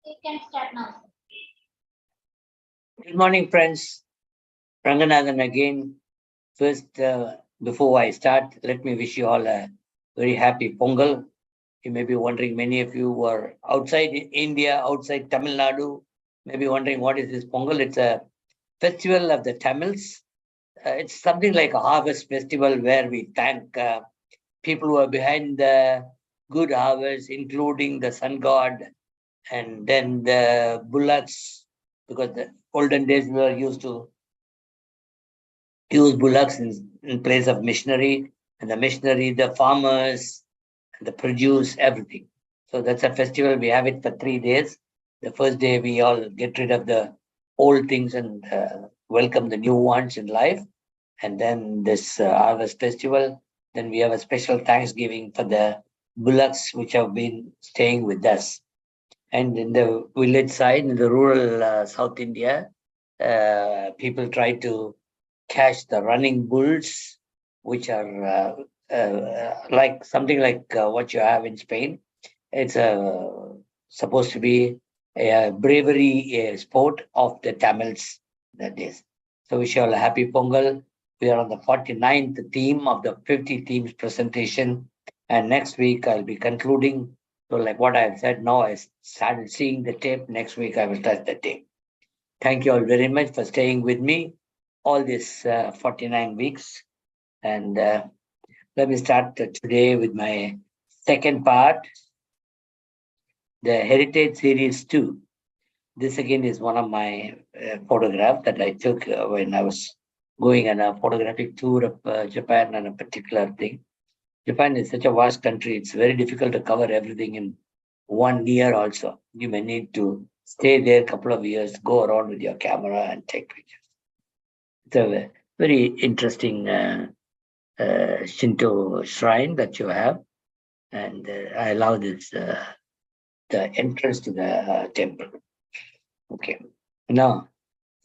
You can start now. Good morning, friends. Ranganathan again. First, before I start, let me wish you all a very happy Pongal. You may be wondering, many of you who are outside India, outside Tamil Nadu, may be wondering what is this Pongal? It's a festival of the Tamils. It's something like a harvest festival where we thank people who are behind the good harvest, including the sun god and then the bullocks, because the olden days we were used to use bullocks in place of machinery, and the machinery, the farmers, the produce, everything. So that's a festival. We have it for 3 days. The first day we all get rid of the old things and welcome the new ones in life. And then this harvest festival. Then we have a special Thanksgiving for the bullocks which have been staying with us. And in the village side, in the rural South India, people try to catch the running bulls, which are like something like what you have in Spain. It's supposed to be a bravery sport of the Tamils that days. So wish you all a happy Pongal. We are on the 49th theme of the 50 themes presentation. And next week I'll be concluding. So like what I've said now, I started seeing the tape. Next week I will touch the tape. Thank you all very much for staying with me all these 49 weeks. And let me start today with my second part, the Heritage Series 2. This again is one of my photographs that I took when I was going on a photographic tour of Japan on a particular thing. Japan is such a vast country, it's very difficult to cover everything in 1 year also. You may need to stay there a couple of years, go around with your camera and take pictures. It's a very interesting Shinto shrine that you have. And I love this, the entrance to the temple. Okay. Now,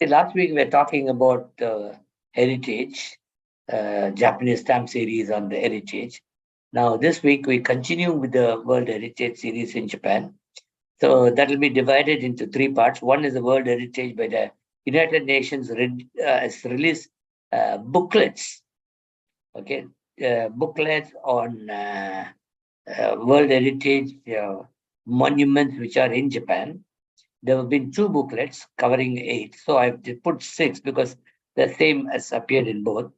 last week we were talking about heritage, Japanese stamp series on the heritage. Now, this week we continue with the World Heritage series in Japan. So that will be divided into three parts. One is the World Heritage by the United Nations has released booklets. Okay, booklets on World Heritage monuments which are in Japan. There have been two booklets covering 8. So I've put 6 because the same has appeared in both.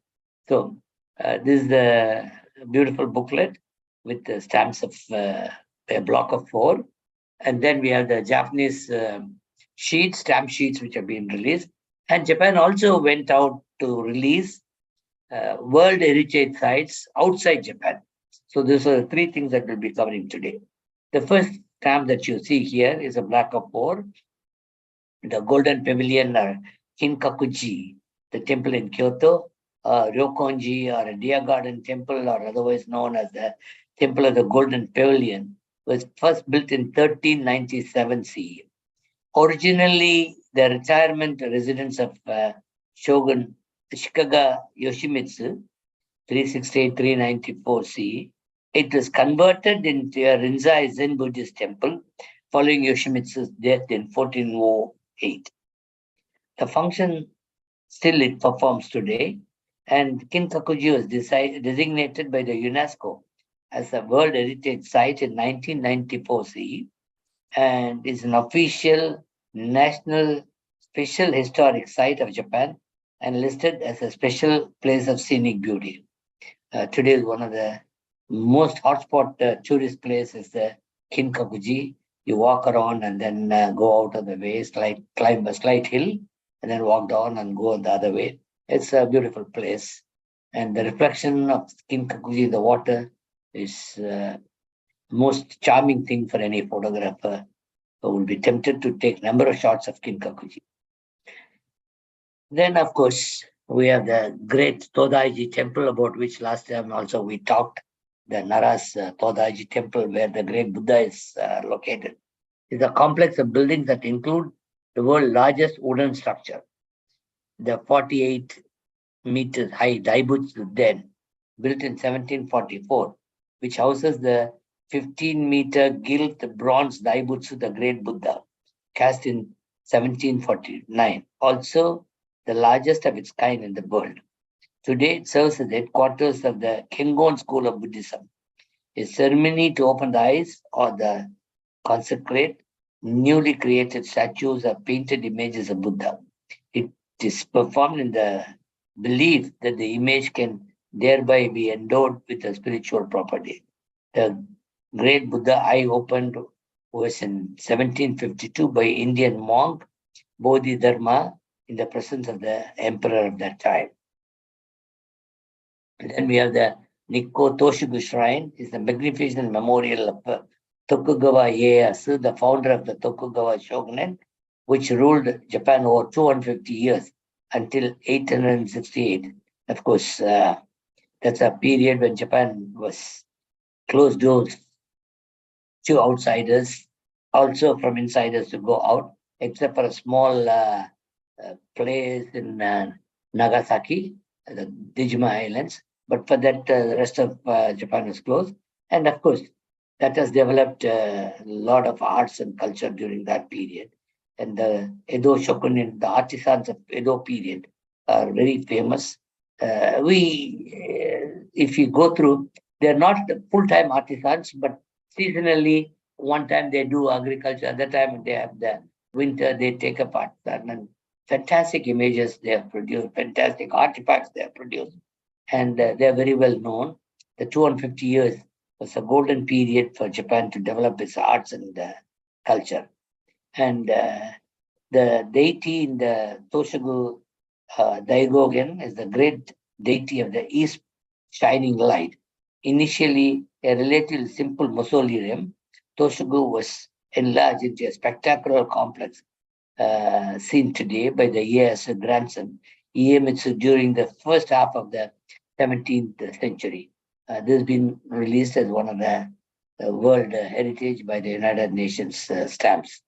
So this is the beautiful booklet with the stamps of a block of 4. And then we have the Japanese sheets, stamp sheets, which have been released. And Japan also went out to release World Heritage sites outside Japan. So these are the 3 things that we'll be covering today. The first stamp that you see here is a block of 4. The Golden Pavilion or Kinkakuji, the temple in Kyoto, Ryokonji or a Deer Garden Temple, or otherwise known as the Temple of the Golden Pavilion, was first built in 1397 CE. Originally, the retirement residence of Shogun Ashikaga Yoshimitsu, 368-394 CE. It was converted into a Rinzai Zen Buddhist temple following Yoshimitsu's death in 1408. The function still it performs today, and Kinkakuji was designated by the UNESCO as a World Heritage Site in 1994 CE, and is an official national special historic site of Japan and listed as a special place of scenic beauty. Today is one of the most hotspot tourist places, the Kinkakuji. You walk around and then go out of the way, climb a slight hill, and then walk down and go the other way. It's a beautiful place. And the reflection of Kinkakuji in the water is most charming thing for any photographer who will be tempted to take number of shots of Kinkakuji. Then, of course, we have the great Todaiji Temple, about which last time also we talked. The Nara's Todaiji Temple, where the great Buddha is located. It's a complex of buildings that include the world's largest wooden structure, the 48 meters high Daibutsu Den, built in 1744, which houses the 15-meter gilt bronze Daibutsu, the great Buddha. cast in 1749, also the largest of its kind in the world. Today, it serves as the headquarters of the Kengon school of Buddhism. A ceremony to open the eyes or the consecrate newly created statues or painted images of Buddha. It is performed in the belief that the image can thereby be endowed with a spiritual property. The great Buddha eye opened was in 1752 by Indian monk Bodhidharma in the presence of the emperor of that time. And then we have the Nikko Toshigu Shrine, is the magnificent memorial of Tokugawa Ieyasu, the founder of the Tokugawa shogunate, which ruled Japan over 250 years until 868. Of course, that's a period when Japan was closed doors to outsiders, also from insiders to go out, except for a small place in Nagasaki, the Dijima Islands. But for that, the rest of Japan was closed. And of course, that has developed a lot of arts and culture during that period. And the Edo shogunate, the artisans of Edo period, are very famous. If you go through, they're not full-time artisans, but seasonally, one time they do agriculture, other time they have the winter, they take a part. And fantastic images they have produced, fantastic artifacts they have produced, and they are very well known. The 250 years was a golden period for Japan to develop its arts and culture. And the deity in the Toshigu Daigogen is the great deity of the East shining light. Initially a relatively simple mausoleum, Toshigu was enlarged into a spectacular complex seen today by the Ieyasu grandson Iemitsu during the first half of the 17th century. This has been released as one of the World Heritage by the United Nations stamps.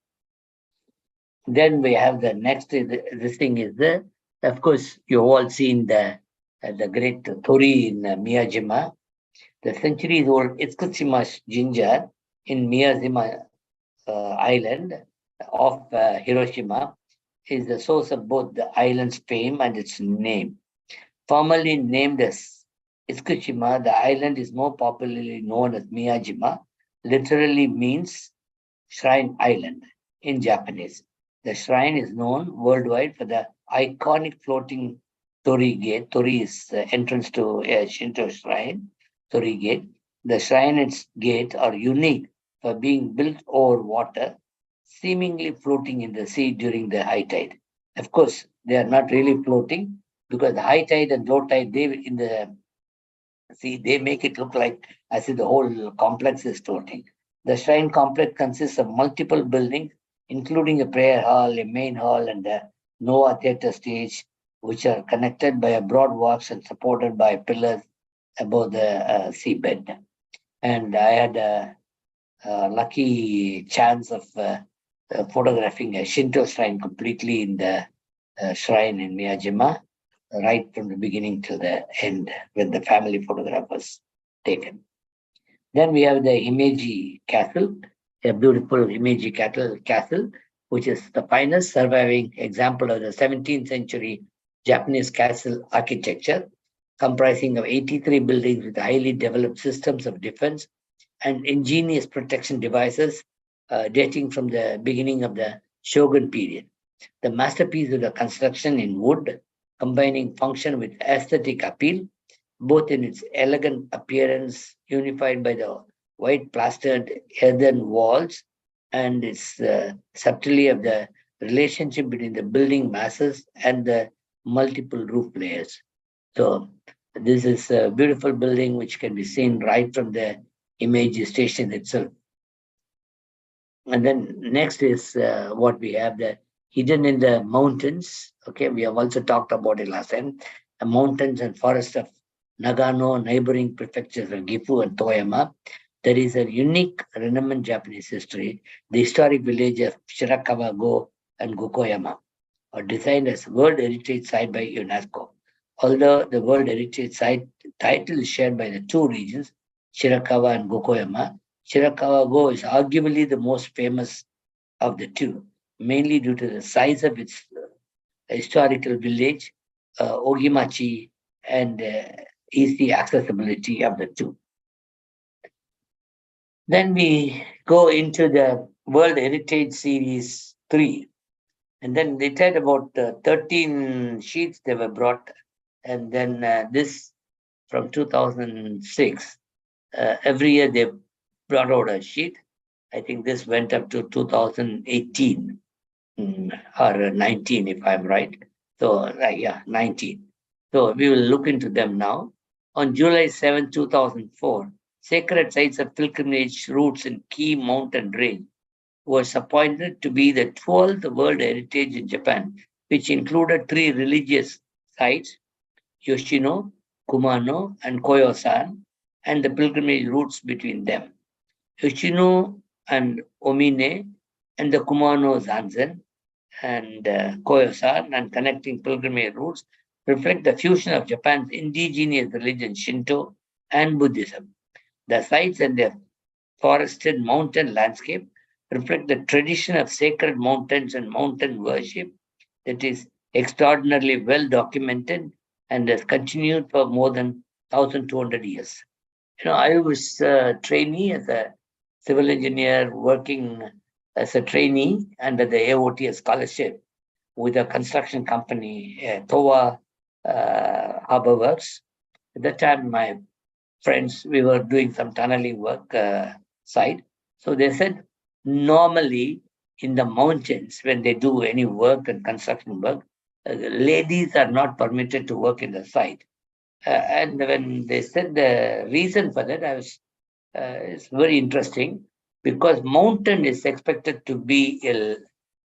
Then we have the next, this thing is the, of course, you've all seen the great Tori in Miyajima, the centuries old Itsukushima Jinja in Miyajima island of Hiroshima is the source of both the island's fame and its name. Formerly named as Itsukushima, the island is more popularly known as Miyajima, literally means Shrine Island in Japanese. The shrine is known worldwide for the iconic floating Tori Gate. Tori is the entrance to a Shinto shrine, Tori Gate. The shrine and its gate are unique for being built over water, seemingly floating in the sea during the high tide. Of course, they are not really floating because the high tide and low tide, they in the sea, they make it look like as if the whole complex is floating. The shrine complex consists of multiple buildings, including a prayer hall, a main hall, and a Noah theater stage, which are connected by a broad walks and supported by pillars above the seabed. And I had a lucky chance of photographing a Shinto shrine completely in the shrine in Miyajima, right from the beginning to the end, when the family photograph was taken. Then we have the Himeji Castle, a beautiful Himeji castle, which is the finest surviving example of the 17th century Japanese castle architecture, comprising of 83 buildings with highly developed systems of defense and ingenious protection devices dating from the beginning of the Shogun period. The masterpiece is a construction in wood, combining function with aesthetic appeal, both in its elegant appearance, unified by the white plastered earthen walls, and its subtlety of the relationship between the building masses and the multiple roof layers. So this is a beautiful building which can be seen right from the image station itself. And then next is what we have, the hidden in the mountains. Okay, we have also talked about it last time. The mountains and forests of Nagano, neighboring prefectures of Gifu and Toyama. There is a unique, renowned Japanese history. The historic village of Shirakawa-go and Gokoyama are designed as World Heritage Site by UNESCO. Although the World Heritage Site title is shared by the two regions, Shirakawa and Gokoyama, Shirakawa-go is arguably the most famous of the two. mainly due to the size of its historical village, Ogimachi, and easy accessibility of the two. Then we go into the World Heritage Series 3. And then they had about 13 sheets they were brought. And then this from 2006, every year they brought out a sheet. I think this went up to 2018 or 19, if I'm right. So, yeah, 19. So we will look into them now. On July 7, 2004, sacred sites of pilgrimage routes in key mountain range was appointed to be the 12th World Heritage in Japan, which included three religious sites, Yoshino, Kumano, and Koyosan, and the pilgrimage routes between them. Yoshino and Omine and the Kumano Zanzen and Koyosan and connecting pilgrimage routes reflect the fusion of Japan's indigenous religion Shinto and Buddhism. The sites and their forested mountain landscape reflect the tradition of sacred mountains and mountain worship that is extraordinarily well documented and has continued for more than 1,200 years. I was a trainee as a civil engineer working as a trainee under the AOT scholarship with a construction company, Towa Harbor Works. At that time, my friends, we were doing some tunneling work side. So they said normally in the mountains, when they do any work and construction work, ladies are not permitted to work in the site. And when they said the reason for that, I was it's very interesting because mountain is expected to be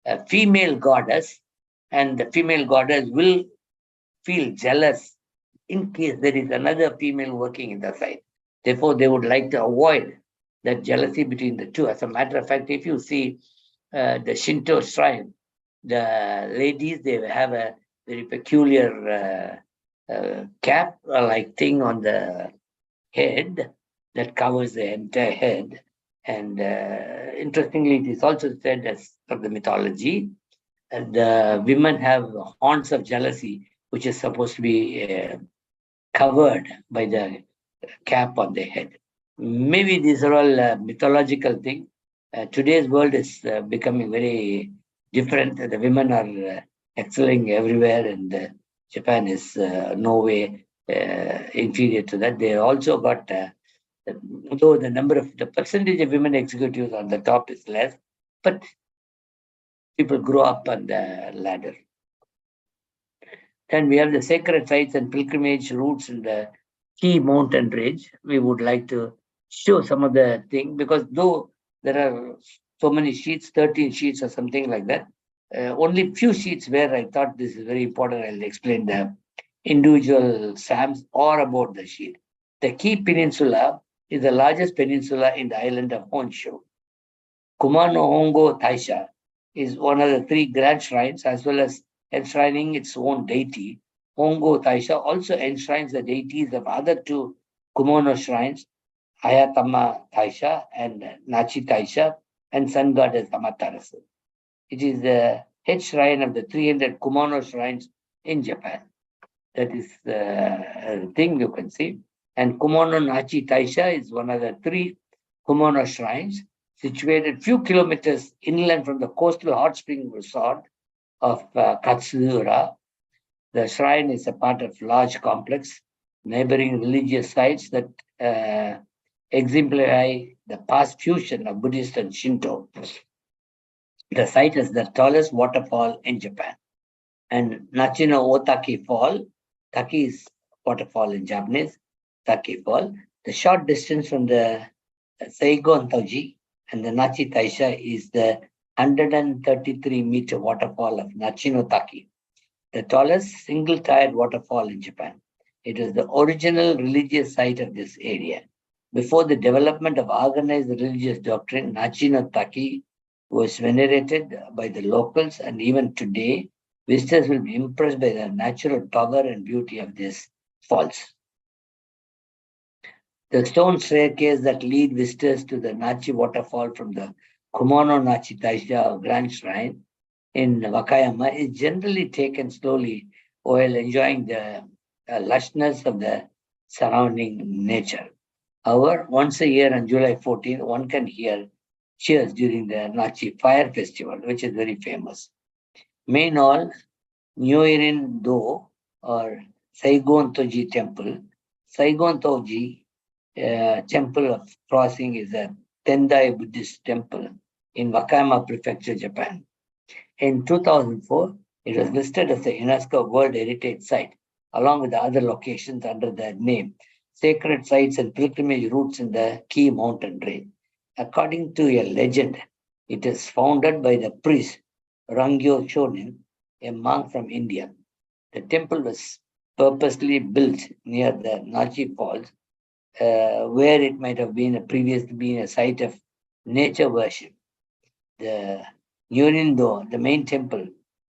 a female goddess, and the female goddess will feel jealous in case there is another female working in the site. Therefore, they would like to avoid that jealousy between the two. As a matter of fact, if you see the Shinto shrine, the ladies, they have a very peculiar cap like thing on the head that covers the entire head. And interestingly, it is also said as per the mythology, the women have horns of jealousy, which is supposed to be covered by the cap on their head. Maybe these are all mythological things. Today's world is becoming very different. The women are excelling everywhere, and Japan is no way inferior to that. They also got, though the percentage of women executives on the top is less, but people grow up on the ladder. Then we have the sacred sites and pilgrimage routes in the key mountain range. We would like to show some of the thing because though there are so many sheets, 13 sheets or something like that, only few sheets where I thought this is very important. I'll explain the individual SAMs or about the sheet. The Key Peninsula is the largest peninsula in the island of Honshu. Kumano Hongo Taisha is one of the three grand shrines as well as enshrining its own deity. Hongo Taisha also enshrines the deities of other two Kumano shrines, Hayatama Taisha and Nachi Taisha, and sun goddess Amaterasu. It is the head shrine of the 300 Kumano shrines in Japan. That is the thing you can see. And Kumano Nachi Taisha is one of the three Kumano shrines situated few kilometers inland from the coastal hot spring resort of Katsura. The shrine is a part of large complex neighboring religious sites that exemplify the past fusion of Buddhist and Shinto. The site is the tallest waterfall in Japan. And Nachino Otaki Fall, Taki is waterfall in Japanese, Taki Fall. The short distance from the Seigon Toji and the Nachi Taisha is the 133-meter waterfall of Nachino Taki, the tallest single-tiered waterfall in Japan. It is the original religious site of this area. Before the development of organized religious doctrine, Nachino Taki was venerated by the locals, and even today, visitors will be impressed by the natural power and beauty of these falls. The stone staircase that lead visitors to the Nachi waterfall from the Kumano Nachi Taisha Grand Shrine in Wakayama is generally taken slowly while enjoying the lushness of the surrounding nature. However, once a year on July 14th, one can hear cheers during the Nachi Fire Festival, which is very famous. Main all, Nyoirin Do or Saigon Toji Temple. Saigon Toji Temple of Crossing is a Tendai Buddhist temple in Wakayama Prefecture, Japan. In 2004, it was listed as a UNESCO World Heritage Site, along with the other locations under the name Sacred Sites and Pilgrimage Routes in the Key Mountain Range. According to a legend, it is founded by the priest Rangyo Shonin, a monk from India. The temple was purposely built near the Nachi Falls, where it might have been previously been a site of nature worship. The Nyorindo, the main temple,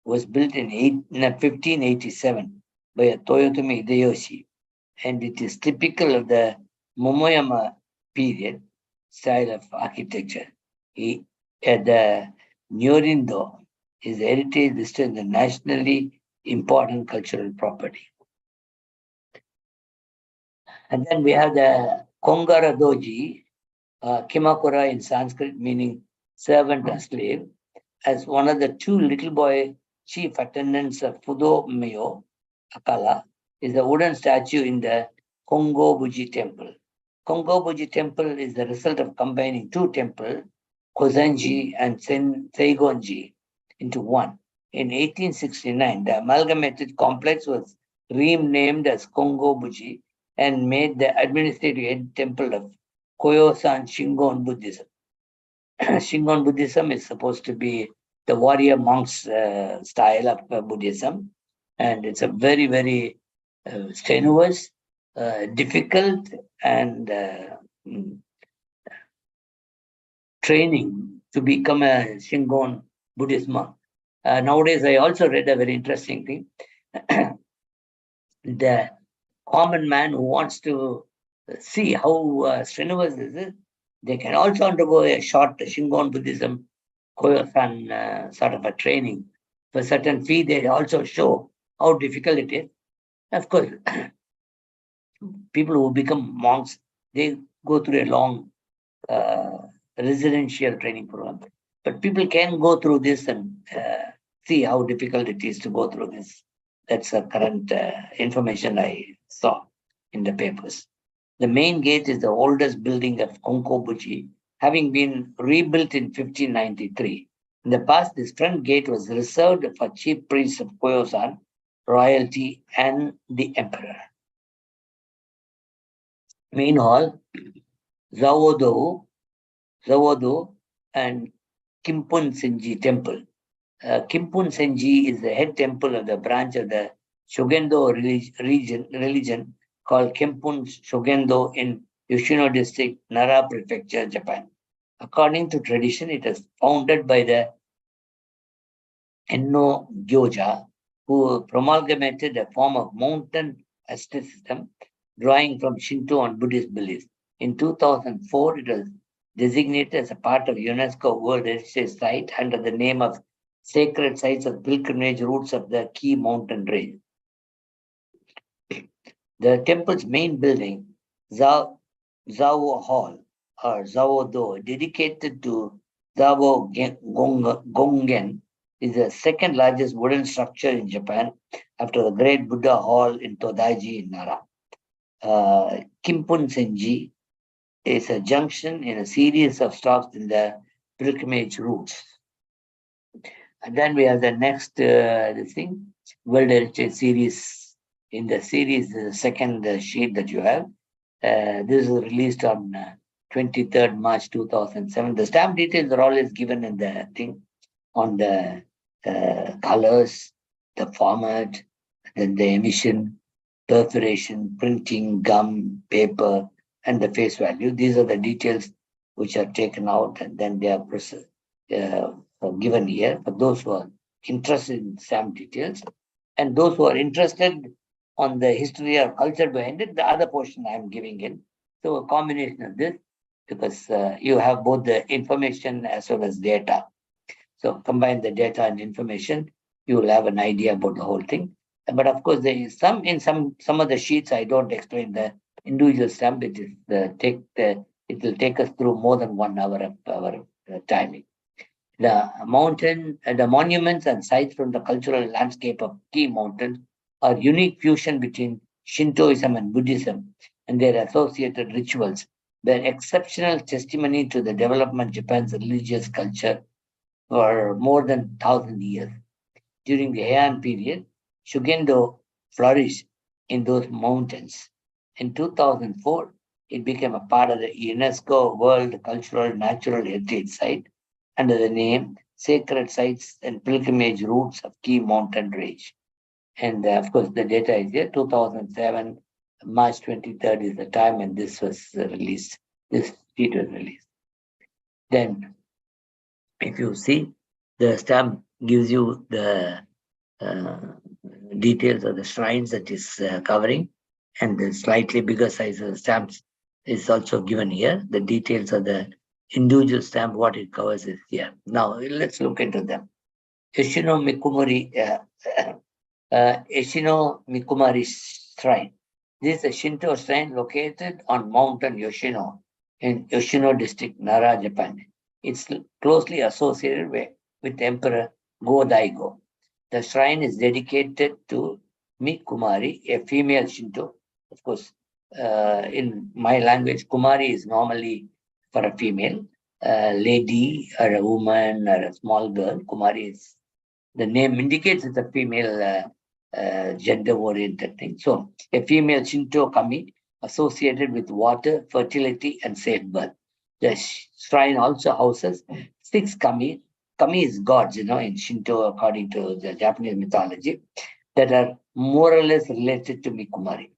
was built in 1587 by a Toyotomi Hideyoshi, and it is typical of the Momoyama period style of architecture. The Nyorindo is heritage listed as a nationally important cultural property. And then we have the Kongara Doji, Kimakura in Sanskrit, meaning servant or slave, as one of the two little boy chief attendants of Fudo Meyo, Akala, is a wooden statue in the Kongobuji Temple. Kongobuji Temple is the result of combining two temples, Kozenji and Seigonji, into one. In 1869, the amalgamated complex was renamed as Kongobuji and made the administrative head temple of Koyosan Shingon Buddhism. Shingon Buddhism is supposed to be the warrior monks style of Buddhism, and it's a very, very strenuous, difficult, and training to become a Shingon Buddhist monk. Nowadays, I also read a very interesting thing. The common man who wants to see how strenuous this is, they can also undergo a short Shingon Buddhism Koyosan sort of a training. For a certain fee, they also show how difficult it is. Of course, people who become monks, they go through a long residential training program. But people can go through this and see how difficult it is to go through this. That's the current information I saw in the papers. The main gate is the oldest building of Kongobuji, having been rebuilt in 1593. In the past, this front gate was reserved for chief priests of Koyosan, royalty, and the emperor. Main hall, Zawodo, and Kimpunsenji Temple. Kimpunsenji is the head temple of the branch of the Shogendo religion called Kempun Shogendo in Yoshino district, Nara prefecture, Japan. According to tradition, it is founded by the Enno Gyoja, who promulgated a form of mountain asceticism drawing from Shinto and Buddhist beliefs. In 2004, it was designated as a part of UNESCO World Heritage Site under the name of Sacred Sites of Pilgrimage Routes of the Key Mountain Range. The temple's main building, Zawo Hall or Zawo-do, dedicated to Zawo Gongen, is the second largest wooden structure in Japan after the Great Buddha Hall in Todaiji in Nara. Kimpunsenji is a junction in a series of stops in the pilgrimage routes. And then we have the next World Heritage Series. In the series, the second sheet that you have, this was released on 23rd March 2007. The stamp details are always given in the thing on the colors, the format, then the emission, perforation, printing, gum, paper, and the face value. These are the details which are taken out and then they are given here for those who are interested in stamp details. And those who are interested on the history or culture behind it, the other portion I am giving in. So a combination of this, because you have both the information as well as data. So combine the data and information, you will have an idea about the whole thing. But of course, there is some of the sheets I don't explain the individual stamp. It will take us through more than 1 hour of our timing. The monuments and sites from the cultural landscape of key mountains are unique fusion between Shintoism and Buddhism and their associated rituals. They're exceptional testimony to the development of Japan's religious culture for more than 1,000 years. During the Heian period, Shugendo flourished in those mountains. In 2004, it became a part of the UNESCO World Cultural Natural Heritage Site under the name Sacred Sites and Pilgrimage Routes of Key Mountain Range. And of course, the data is here 2007, March 23rd is the time, and this was released. This sheet was released. Then, if you see, the stamp gives you the details of the shrines that is covering, and the slightly bigger size of the stamps is also given here. The details of the individual stamp, what it covers is here. Now, let's look into them. Yoshino Mikumari Shrine. This is a Shinto shrine located on Mountain Yoshino in Yoshino district, Nara, Japan. It's closely associated with Emperor Go-Daigo. The shrine is dedicated to Mikumari, a female Shinto. Of course, in my language, Kumari is normally for a female, lady or a woman or a small girl. Kumari is, the name indicates it's a female gender-oriented thing. So, a female Shinto kami associated with water, fertility, and safe birth. The shrine also houses 6 kami. Kami is gods, in Shinto, according to the Japanese mythology, that are more or less related to Mikumari.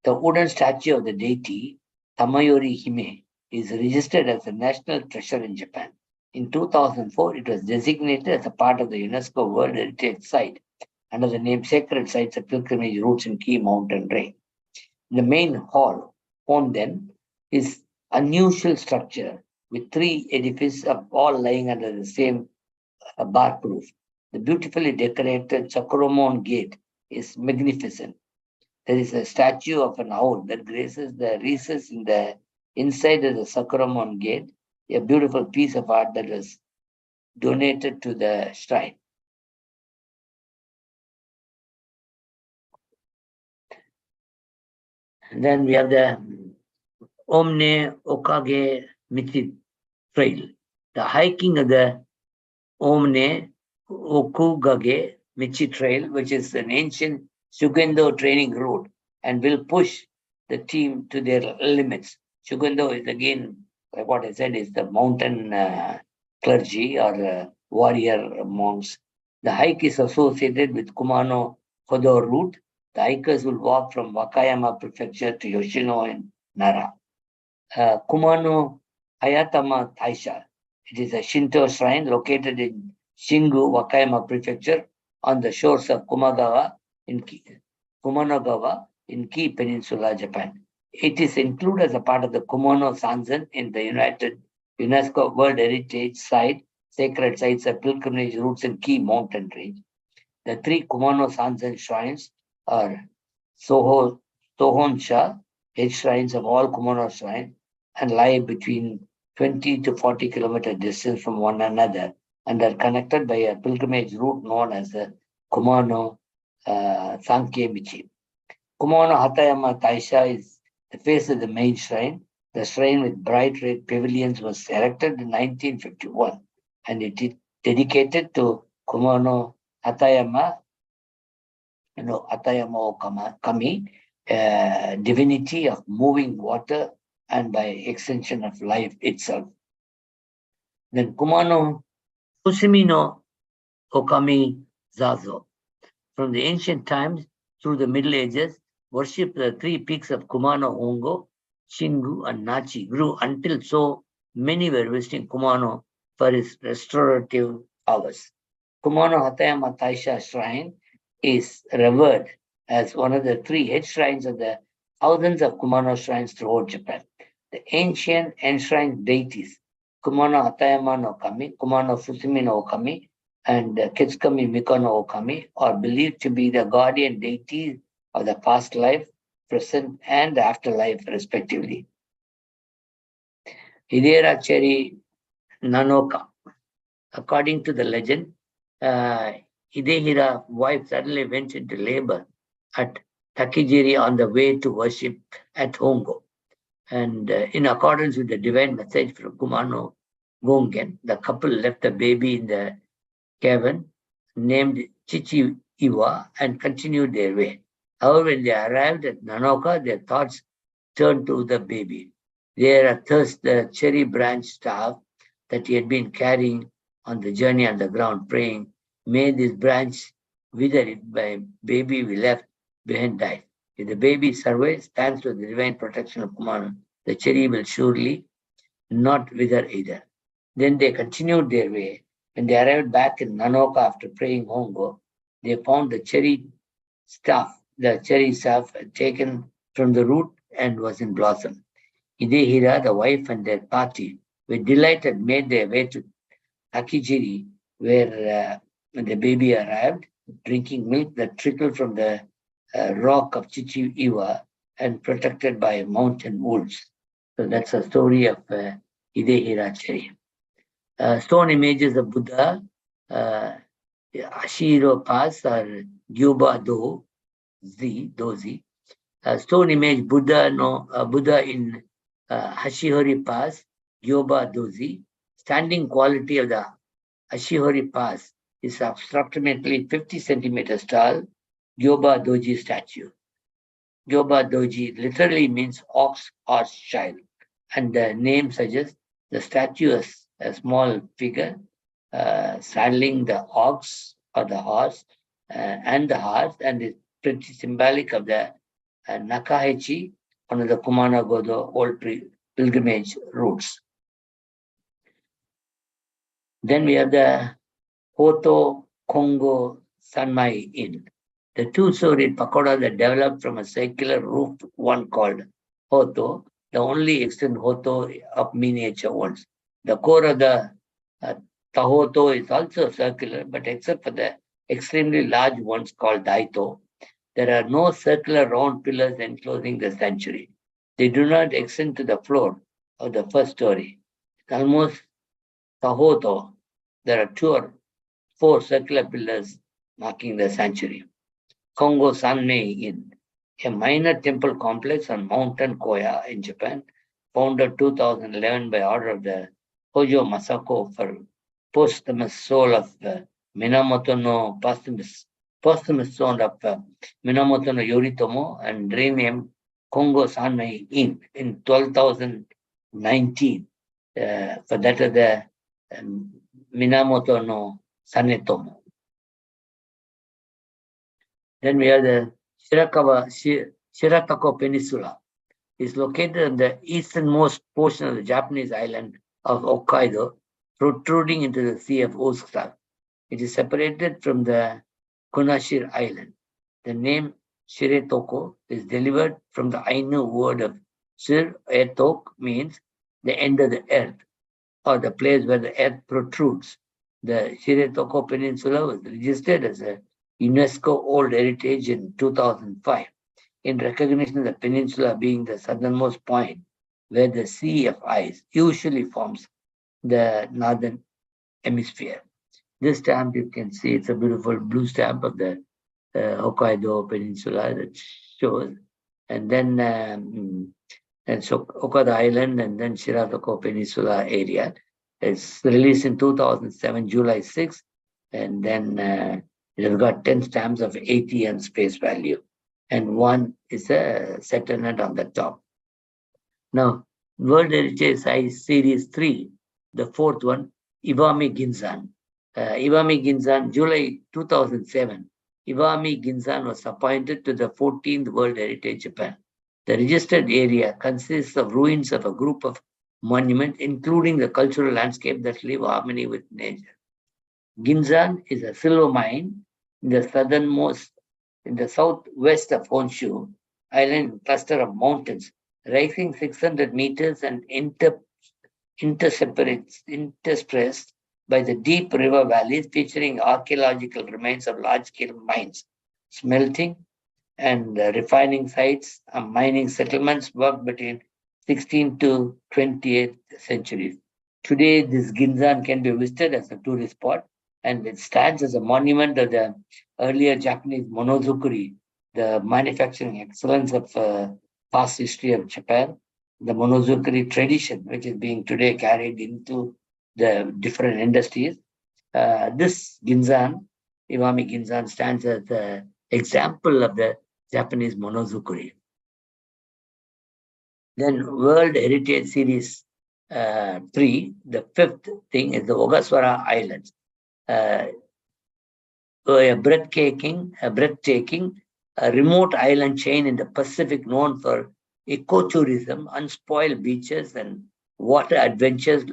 The wooden statue of the deity, Tamayori Hime, is registered as a national treasure in Japan. In 2004, it was designated as a part of the UNESCO World Heritage Site under the name Sacred Sites of Pilgrimage Routes in Key Mountain Range. The main hall, home then, is unusual structure with 3 edifices all lying under the same bark roof. The beautifully decorated Sakuromon gate is magnificent. There is a statue of an owl that graces the recess in the inside of the Sakuromon gate, a beautiful piece of art that was donated to the shrine. And then we have the Omni Okage Michi Trail. The hiking of the Omni Okage Michi Trail, which is an ancient Shugendo training route and will push the team to their limits. Shugendo is again, like what I said, is the mountain clergy or warrior monks. The hike is associated with Kumano Hodo route. The hikers will walk from Wakayama Prefecture to Yoshino in Nara. Kumano Hayatama Taisha. It is a Shinto shrine located in Shingu, Wakayama Prefecture, on the shores of Kumanogawa in Kii Peninsula, Japan. It is included as a part of the Kumono Sanzen in the UNESCO World Heritage Site, Sacred Sites of Pilgrimage Routes in Key Mountain Range. The 3 Kumono Sanzen shrines are Sohonsha, head shrines of all Kumono shrines, and lie between 20 to 40 kilometer distance from one another and are connected by a pilgrimage route known as the Kumano Sanke Michi. Kumano Hatayama Taisha is the face of the main shrine. The shrine with bright red pavilions was erected in 1951 and it is dedicated to Kumano Hatayama, Hatayama Kami, divinity of moving water and by extension of life itself. Then Kumano Fusimino Okami Zazo. From the ancient times through the Middle Ages, worship the 3 peaks of Kumano Hongo, Shingu, and Nachi grew until so many were visiting Kumano for its restorative powers. Kumano Hatayama Taisha Shrine is revered as one of the 3 head shrines of the thousands of Kumano shrines throughout Japan. The ancient enshrined deities Kumano Hatayama no Kami, Kumano Fusumi no Okami, and Kitsukami Mikono Okami are believed to be the guardian deities of the past life, present, and afterlife, respectively. Hidera Cherry Nanoka. According to the legend, Hidehira's wife suddenly went into labor at Takijiri on the way to worship at Hongo. And in accordance with the divine message from Kumano Gongen, the couple left the baby in the cavern named Chichi Iwa and continued their way. However, when they arrived at Nanoka, their thoughts turned to the baby. There, at first, the cherry branch staff that he had been carrying on the journey on the ground, praying, "May this branch wither if my baby we left behind dies. If the baby survives, thanks to the divine protection of Kumano, the cherry will surely not wither either." Then they continued their way. When they arrived back in Nanoka after praying Hongo, they found the cherry staff taken from the root and was in blossom. Hidehira, the wife, and their party were delighted, made their way to Takijiri, where the baby arrived, drinking milk that trickled from the rock of Chichi-Iwa and protected by mountain wolves. So that's a story of Hidehira cherry. Stone images of Buddha, Ashiro Pass or Gyuba Dozi. Stone image Buddha in Hashihori Pass, Gyoba Dozi. Standing quality of the Hashihori Pass is approximately 50 centimeters tall, Gyoba Doji statue. Gyoba Doji literally means ox horse child, and the name suggests the statue is a small figure saddling the ox or the horse and is pretty symbolic of the Nakahechi, one of the Kumano-Godo old pilgrimage routes. Then we have the Hoto Kongo Sanmai Inn, the two-storied pagoda that developed from a circular roofed one called Hoto, the only extant Hoto of miniature ones. The core of the Tahoto is also circular, but except for the extremely large ones called Daito, there are no circular round pillars enclosing the sanctuary. They do not extend to the floor of the first story. Almost Tahoto, there are 2 or 4 circular pillars marking the sanctuary. Kongo Sanmi Inn, a minor temple complex on Mountain Koya in Japan, founded 2011 by order of the Hojo Masako for posthumous soul of Minamoto no posthumous soul of Minamoto no Yoritomo, and renamed Kongo Sanmei Inn in 2019 for that of the Minamoto no Sanetomo. Then we have the Shiratako Peninsula. It's located on the easternmost portion of the Japanese island of Hokkaido, protruding into the Sea of Osusa. It is separated from the Kunashir Island. The name Shiretoko is derived from the Ainu word of Shir Etok, means the end of the earth, or the place where the earth protrudes. The Shiretoko Peninsula was registered as a UNESCO World Heritage in 2005, in recognition of the peninsula being the southernmost point where the sea of ice usually forms the northern hemisphere. This stamp, you can see, it's a beautiful blue stamp of the Hokkaido Peninsula that shows, and then and so Hokkaido Island and then Shiratoko Peninsula area. It's released in 2007, July 6th, and then it has got 10 stamps of 80 and space value, and one is a settlement on the top. Now, World Heritage Size Series 3, the 4th one, Iwami Ginzan. Iwami Ginzan, July 2007, Iwami Ginzan was appointed to the 14th World Heritage Japan. The registered area consists of ruins of a group of monuments, including the cultural landscape that live in harmony with nature. Ginzan is a silver mine in the southwest of Honshu Island cluster of mountains, rising 600 meters and interspersed by the deep river valleys featuring archaeological remains of large-scale mines, smelting and refining sites and mining settlements worked between 16th to 20th centuries. Today, this Ginzan can be visited as a tourist spot, and it stands as a monument of the earlier Japanese monozukuri, the manufacturing excellence of past history of Japan, the monozukuri tradition, which is being today carried into the different industries. This Ginzan, Iwami Ginzan, stands as an example of the Japanese monozukuri. Then World Heritage Series 3, the fifth thing is the Gogaswara Islands. A breathtaking, remote island chain in the Pacific known for ecotourism, unspoiled beaches, and water adventures,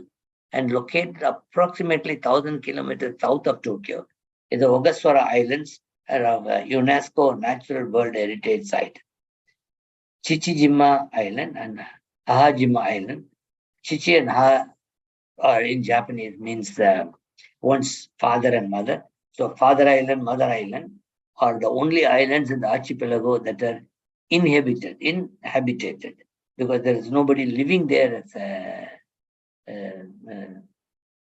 and located approximately 1,000 kilometers south of Tokyo, is the Gogaswara Islands, are a UNESCO Natural World Heritage Site. Chichijima Island and Hahajima Island. Chichi and Ha or in Japanese means one's father and mother. So Father Island, Mother Island are the only islands in the archipelago that are inhabited, because there is nobody living there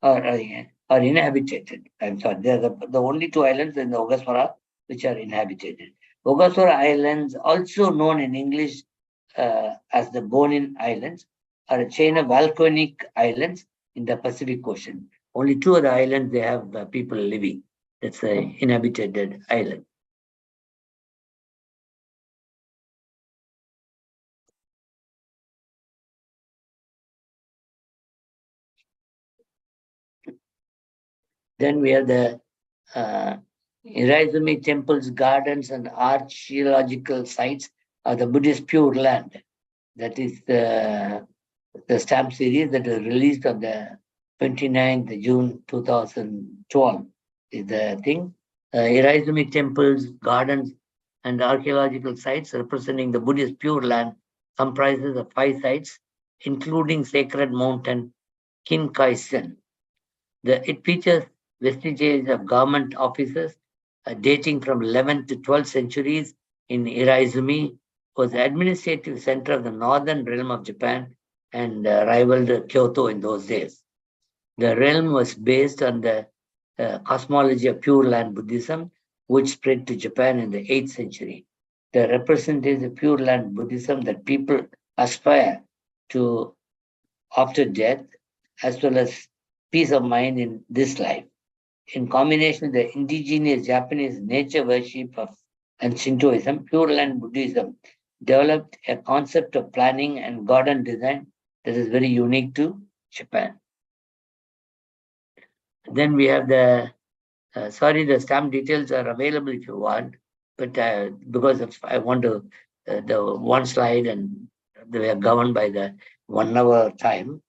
or inhabited. I'm sorry, they're the only two islands in the Gogaswara which are inhabited. Gogaswara Islands, also known in English as the Bonin Islands, are a chain of volcanic islands in the Pacific Ocean. Only two of the islands they have people living. That's an inhabited island. Then we have the Iraizumi temples, gardens, and archaeological sites of the Buddhist Pure Land. That is the stamp series that was released on the 29th June 2012 is the thing. Iraizumi temples, gardens, and archaeological sites representing the Buddhist Pure Land comprises of 5 sites, including sacred mountain Kinkaisen. It features vestiges of government offices dating from 11th to 12th centuries in Iraizumi, was the administrative center of the northern realm of Japan and rivaled Kyoto in those days. The realm was based on the cosmology of Pure Land Buddhism, which spread to Japan in the 8th century. The representative of Pure Land Buddhism that people aspire to after death, as well as peace of mind in this life. In combination with the indigenous Japanese nature worship and Shintoism, Pure Land Buddhism developed a concept of planning and garden design that is very unique to Japan. Then we have the stamp details are available if you want, but because I want to the one slide and they are governed by the 1 hour time,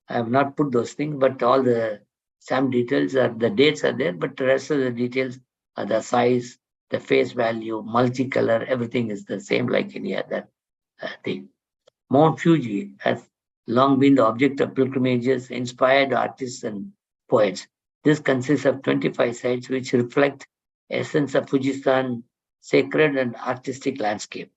I have not put those things, but all the stamp details are the dates are there, but the rest of the details are the size, the face value, multicolor, everything is the same like any other thing. Mount Fuji has long been the object of pilgrimages, inspired artists and poets. This consists of 25 sites which reflect essence of Fujisan sacred and artistic landscape.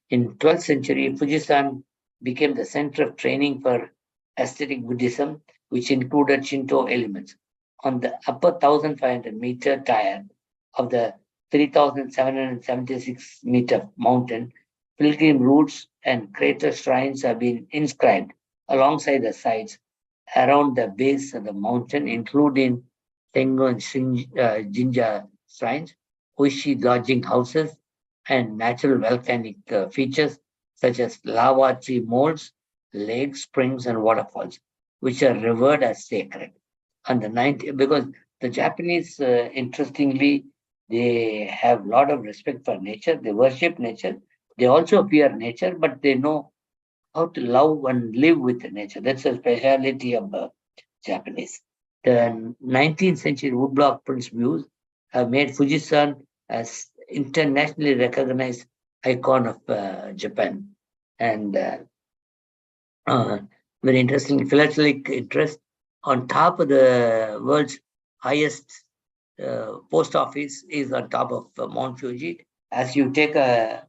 In 12th century, Fujisan became the center of training for aesthetic Buddhism, which included Shinto elements. On the upper 1,500-meter tier of the 3,776-meter mountain, pilgrim routes and crater shrines have been inscribed alongside the sites around the base of the mountain, including Tengo and Jinja shrines, Oishi lodging houses, and natural volcanic features such as lava tree molds, lakes, springs, and waterfalls, which are revered as sacred. On the 90th, because the Japanese, interestingly, they have a lot of respect for nature. They worship nature. They also fear nature, but they know how to love and live with nature. That's a speciality of the Japanese. The 19th century woodblock prints views have made Fujisan as internationally recognized icon of Japan. And Very interesting philatelic interest. On top of the world's highest post office is on top of Mount Fuji. As you take a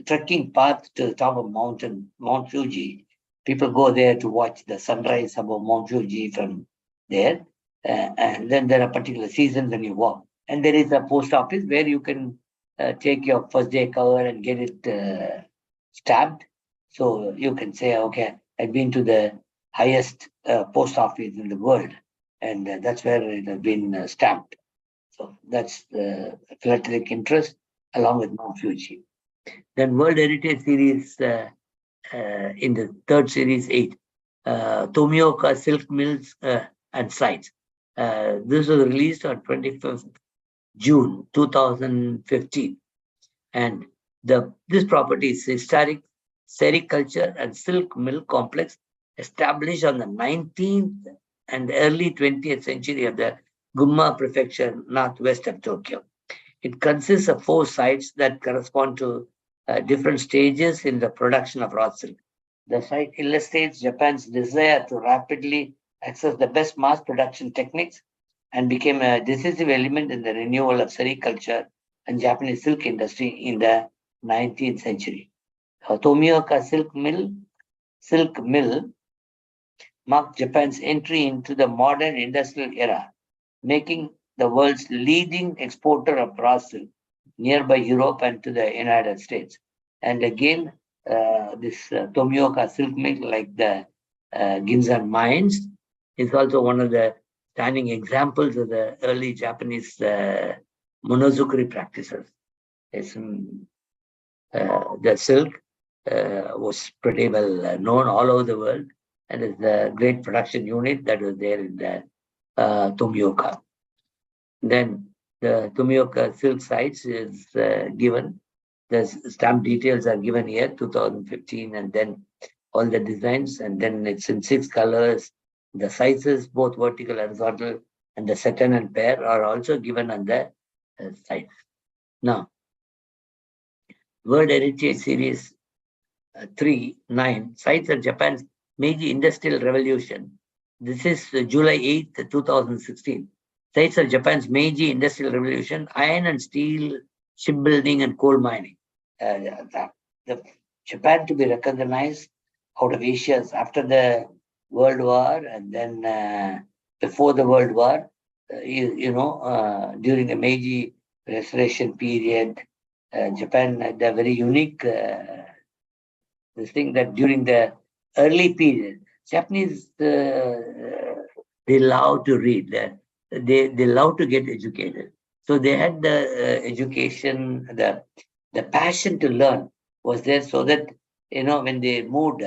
trekking path to the top of Mount Fuji, people go there to watch the sunrise above Mount Fuji from there. And then there are particular seasons when you walk. And there is a post office where you can take your first day cover and get it stamped. So you can say, okay, I've been to the highest post office in the world, and that's where it has been stamped. So that's the philatelic interest along with Mount Fuji. Then World Heritage Series in the third series 8, Tomioka Silk Mills and Sites. This was released on 25th June 2015, and this property is historic sericulture and silk mill complex established on the 19th and early 20th century of the Gunma prefecture northwest of Tokyo. It consists of 4 sites that correspond to different stages in the production of raw silk. The site illustrates Japan's desire to rapidly access the best mass production techniques and became a decisive element in the renewal of sericulture and Japanese silk industry in the 19th century. Tomioka silk mill marked Japan's entry into the modern industrial era, making the world's leading exporter of raw silk nearby Europe and to the United States. And again, this Tomioka silk mill, like the Ginzan mines, is also one of the standing examples of the early Japanese monozukuri practices. The silk was pretty well known all over the world, and is the great production unit that was there in the Tomioka. Then the Tomioka silk sites is given. The stamp details are given here, 2015, and then all the designs, and then it's in 6 colors. The sizes, both vertical and horizontal, and the satin and pear are also given on the sites. Now, World Heritage Series 3-9, Sites of Japan's Meiji Industrial Revolution. This is July 8th, 2016. Sites of Japan's Meiji Industrial Revolution, iron and steel, shipbuilding and coal mining. Japan to be recognized out of Asia after the World War, and then before the World War, during the Meiji Restoration period, Japan had a very unique this thing that during the early period, Japanese they love to read, they love to get educated. So they had the education, the passion to learn was there, so that when they moved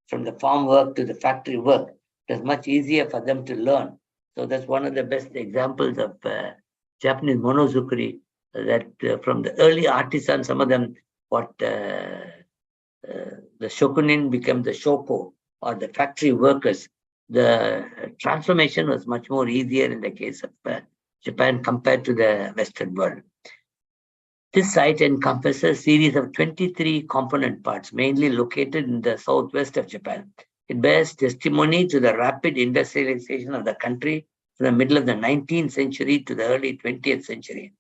from the farm work to the factory work, it was much easier for them to learn. So that's one of the best examples of Japanese monozukuri, that from the early artisans, some of them, the shokunin became the shoko, or the factory workers. The transformation was much more easier in the case of Japan compared to the Western world. This site encompasses a series of 23 component parts, mainly located in the southwest of Japan. It bears testimony to the rapid industrialization of the country from the middle of the 19th century to the early 20th century,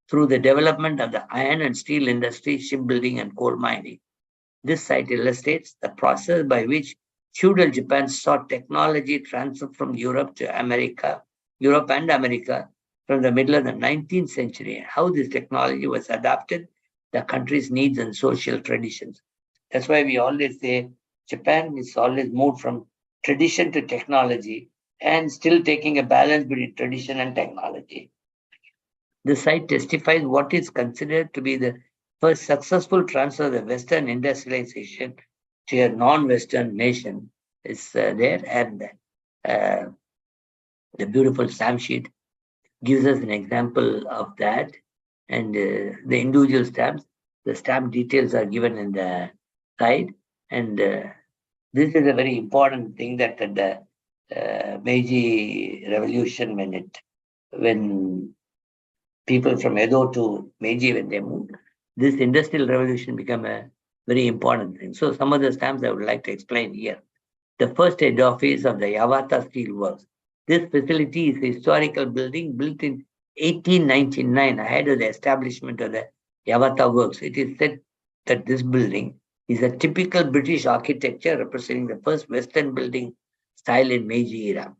through the development of the iron and steel industry, shipbuilding, and coal mining. This site illustrates the process by which feudal Japan saw technology transfer from Europe and America from the middle of the 19th century, and how this technology was adapted the country's needs and social traditions. That's why we always say Japan is always moved from tradition to technology, and still taking a balance between tradition and technology. The site testifies what is considered to be the first successful transfer of the Western industrialization to a non-Western nation is there, and the beautiful stamp sheet gives us an example of that. And the individual stamps, the stamp details are given in the side. And this is a very important thing, that at the Meiji Revolution, when people from Edo to Meiji, when they moved, this industrial revolution became a very important thing. So some of the stamps I would like to explain here. the first head office of the Yawata Steel Works. This facility is a historical building built in 1899 ahead of the establishment of the Yawata Works. It is said that this building is a typical British architecture representing the first Western building style in Meiji era.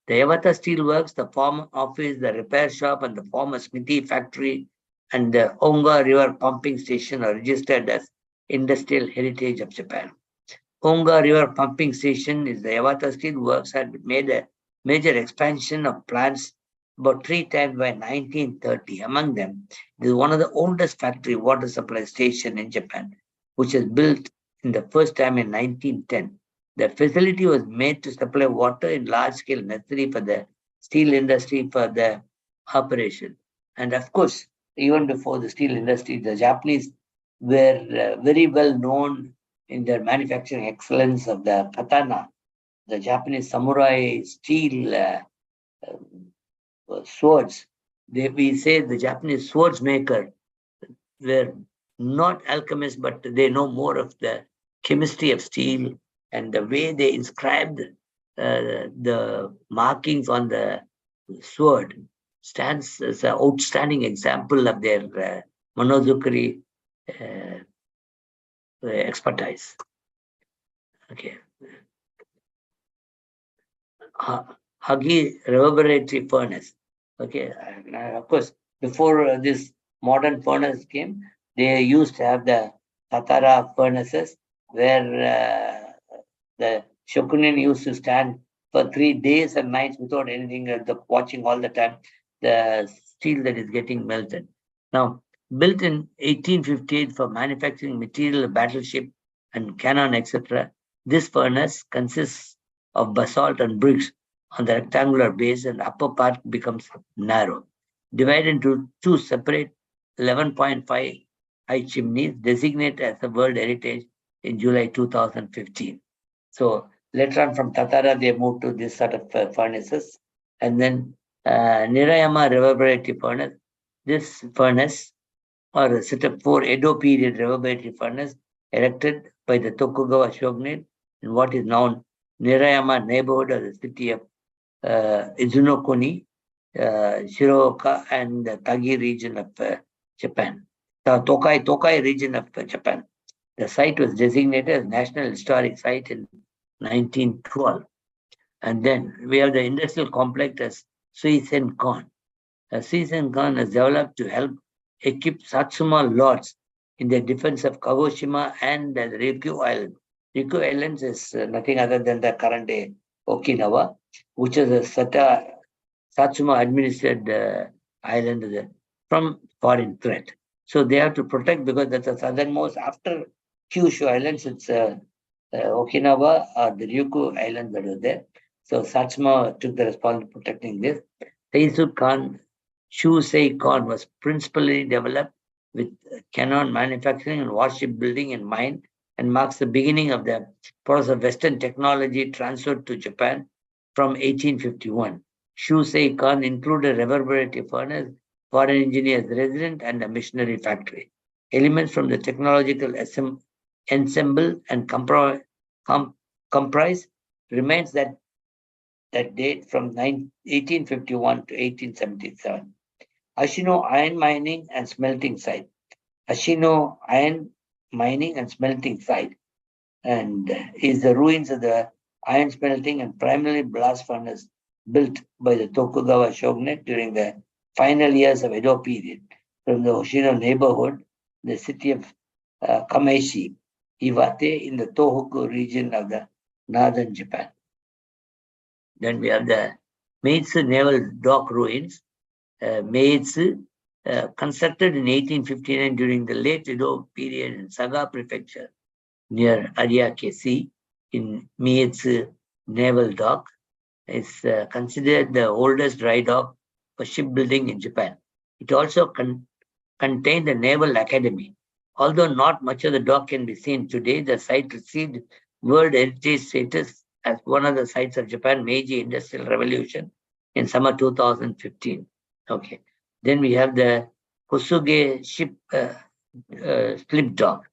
The Yawata Steel Works, the former office, the repair shop, and the former smithy factory and the Onga River pumping station are registered as Industrial Heritage of Japan. Onga River pumping station is the Yawata Steel Works had made a major expansion of plants about 3 times by 1930. Among them, it is one of the oldest factory water supply station in Japan, which was built in the first time in 1910. The facility was made to supply water in large scale necessary for the steel industry for the operation. And of course, even before the steel industry, the Japanese were very well known in their manufacturing excellence of the katana, the Japanese samurai steel swords. We say the Japanese swords maker were not alchemists, but they know more of the chemistry of steel, and the way they inscribed the markings on the sword stands as an outstanding example of their monozukuri expertise. Okay. Hagi reverberatory furnace. Okay, of course, before this modern furnace came, they used to have the Tatara furnaces where the shokunin used to stand for 3 days and nights without anything, watching all the time the steel that is getting melted. Now, built in 1858 for manufacturing material, battleship, and cannon, etc., this furnace consists of basalt and bricks on the rectangular base, and the upper part becomes narrow, divided into 2 separate 11.5 high chimneys, designated as a World Heritage in July 2015. So later on from Tatara, they moved to this sort of furnaces. And then Nirayama reverberatory furnace. This furnace, or a set of 4 Edo period reverberatory furnace, erected by the Tokugawa shogunate in what is known Nirayama neighborhood of the city of Izunokuni, Shirooka, and the Tagi region of Japan. The Tokai region of Japan. The site was designated as National Historic Site in 1912. And then we have the industrial complex as Suisen-kon. Suisen-kon is developed to help equip Satsuma lords in the defense of Kagoshima and the Ryukyu Island. Ryukyu Islands is nothing other than the current day Okinawa, which is a Satsuma administered island from foreign threat. So they have to protect, because that's the southernmost. After Kyushu Islands, it's Okinawa or the Ryukyu Island that was there. So Satsuma took the responsibility of protecting this. Teisukan Shusei Kon was principally developed with cannon manufacturing and warship building in mind, and marks the beginning of the process of Western technology transferred to Japan from 1851. Shusei Kon included a reverberatory furnace, foreign engineers resident, and a machinery factory. Elements from the technological ensemble and comprise remains that date from 1851 to 1877. Ashino iron mining and smelting site. Ashino iron mining and smelting site, and is the ruins of the iron smelting and primarily blast furnace built by the Tokugawa shogunate during the final years of Edo period. From the Hoshino neighborhood, the city of Kamaishi, Iwate, in the Tohoku region of the northern Japan. Then we have the Meitsu Naval Dock ruins. Meitsu, constructed in 1859 during the late Edo period in Saga Prefecture near Ariake Sea in Meitsu Naval Dock, is considered the oldest dry dock for shipbuilding in Japan. It also contained a naval academy. Although not much of the dock can be seen today, the site received World Heritage status as one of the sites of Japan Meiji Industrial Revolution in summer 2015. Okay. Then we have the Kosuge ship slip dock.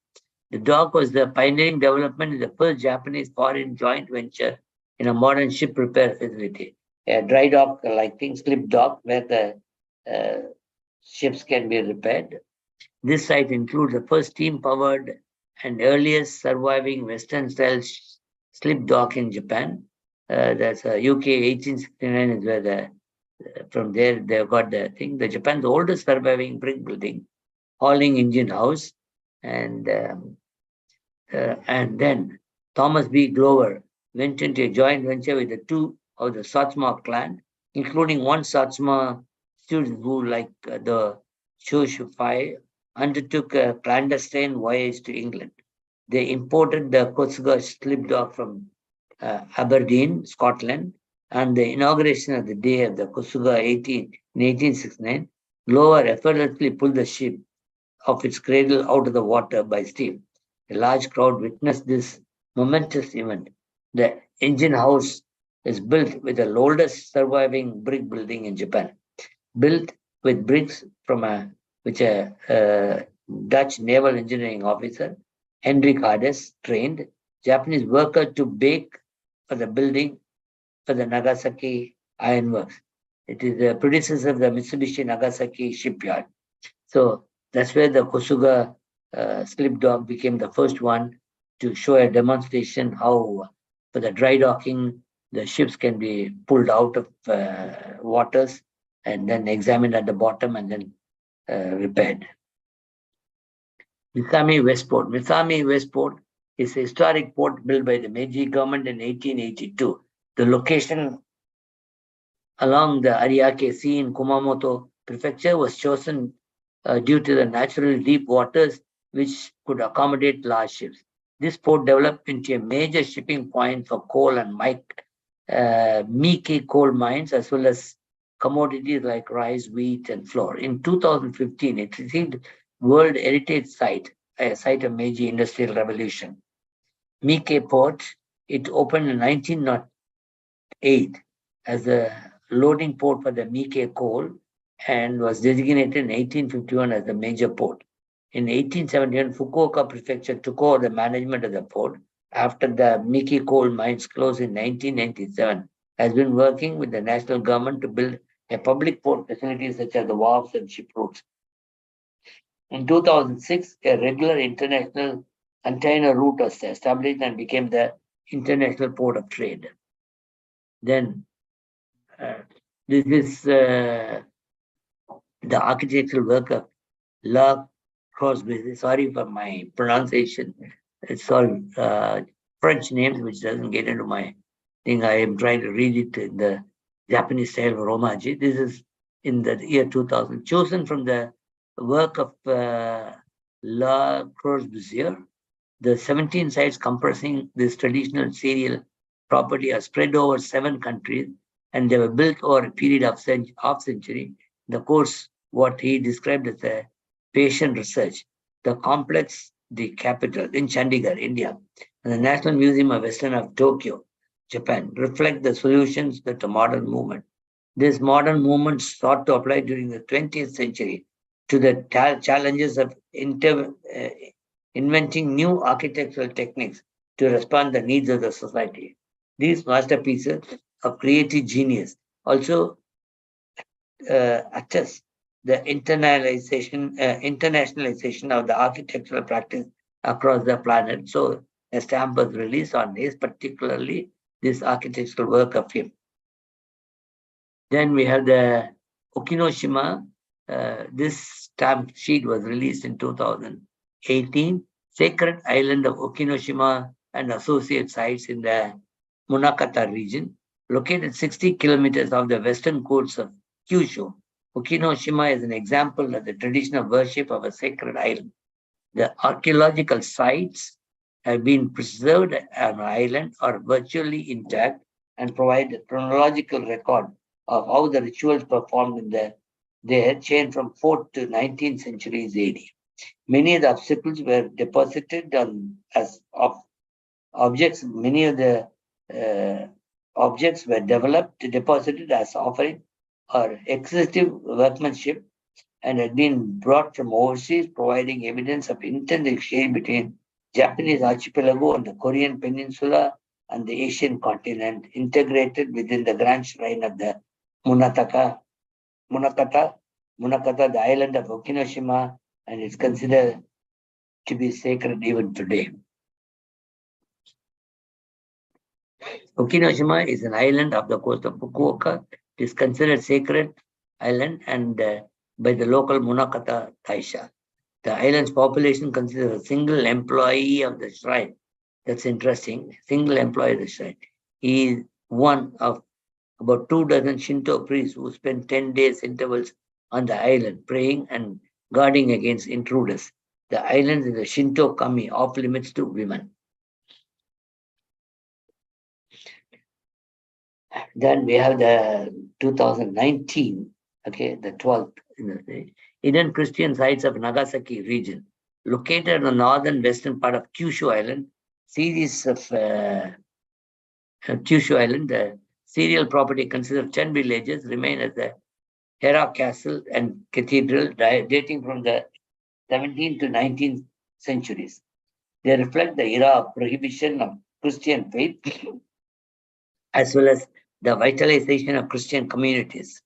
The dock was the pioneering development in the first Japanese foreign joint venture in a modern ship repair facility. A dry dock, like thing, slip dock, where the ships can be repaired. This site includes the first steam-powered and earliest surviving Western-style slip dock in Japan. That's UK 1869 is where from there they've got the thing. The Japan's oldest surviving brick building, hauling engine house, and then Thomas B. Glover went into a joint venture with the two of the Satsuma clan, including one Satsuma student who, like the Shoshu undertook a clandestine voyage to England. They imported the Kosuga slip dock from Aberdeen, Scotland, and the inauguration of the day of the Kosuga in 1869, Glover effortlessly pulled the ship of its cradle out of the water by steam. A large crowd witnessed this momentous event. The engine house is built with the oldest surviving brick building in Japan, built with bricks from which a Dutch naval engineering officer, Hendrik Hades, trained Japanese worker to bake for the building for the Nagasaki Ironworks. It is the predecessor of the Mitsubishi Nagasaki shipyard. So that's where the Kosuga slip dock became the first one to show a demonstration how, for the dry docking, the ships can be pulled out of waters and then examined at the bottom and then repaired. Misami Westport. Misami Westport is a historic port built by the Meiji government in 1882. The location along the Ariake Sea in Kumamoto Prefecture was chosen due to the naturally deep waters which could accommodate large ships. This port developed into a major shipping point for coal and Mike coal mines, as well as commodities like rice, wheat, and flour. In 2015, it received World Heritage Site, a site of Meiji Industrial Revolution. Mike Port, it opened in 1908 as a loading port for the Mike coal and was designated in 1851 as the major port. In 1871, Fukuoka Prefecture took over the management of the port after the Mike coal mines closed in 1997, has been working with the national government to build a public port facility such as the wharves and ship routes. In 2006, a regular international container route was established and became the International Port of Trade. Then, this is the architectural work of La Crosby. Sorry for my pronunciation. It's all French names, which doesn't get into my thing. I am trying to read it in the Japanese style of Romaji. This is in the year 2000, chosen from the work of La Corbusier. The 17 sites comprising this traditional serial property are spread over 7 countries, and they were built over a period of half century. The course, what he described as a patient research. The complex, the capital in Chandigarh, India, and the National Museum of Western of Tokyo, Japan, reflect the solutions that the modern movement. This modern movement sought to apply during the 20th century to the challenges of inventing new architectural techniques to respond to the needs of the society. These masterpieces of creative genius also attest the internationalization of the architectural practice across the planet. So a stamp was released on this, particularly this architectural work of him. Then we have the Okinoshima. This stamp sheet was released in 2018. Sacred Island of Okinoshima and associate sites in the Munakata region, located 60 kilometers off the western coast of Kyushu. Okinoshima is an example of the tradition of worship of a sacred island. The archaeological sites have been preserved on an island or virtually intact and provide a chronological record of how the rituals performed there changed from 4th to 19th centuries AD. Many of the obstacles were deposited as objects. Many of the objects were deposited as offering or excessive workmanship and had been brought from overseas, providing evidence of intense exchange between Japanese archipelago on the Korean Peninsula and the Asian continent, integrated within the grand shrine of the Munakata, Munakata, the island of Okinoshima, and it's considered to be sacred even today. Okinoshima is an island off the coast of Fukuoka. It is considered sacred island and by the local Munakata Taisha. The island's population consists a single employee of the shrine. That's interesting. Single employee of the shrine. He is one of about 24 Shinto priests who spend 10 days intervals on the island, praying and guarding against intruders. The island is a Shinto kami, off limits to women. Then we have the 2019, okay, the 12th, hidden Christian sites of Nagasaki region, located on the northern western part of Kyushu Island. Series of Kyushu Island, the serial property consists of 10 villages, remain as the Hera Castle and Cathedral, dating from the 17th to 19th centuries. They reflect the era of prohibition of Christian faith, as well as the vitalization of Christian communities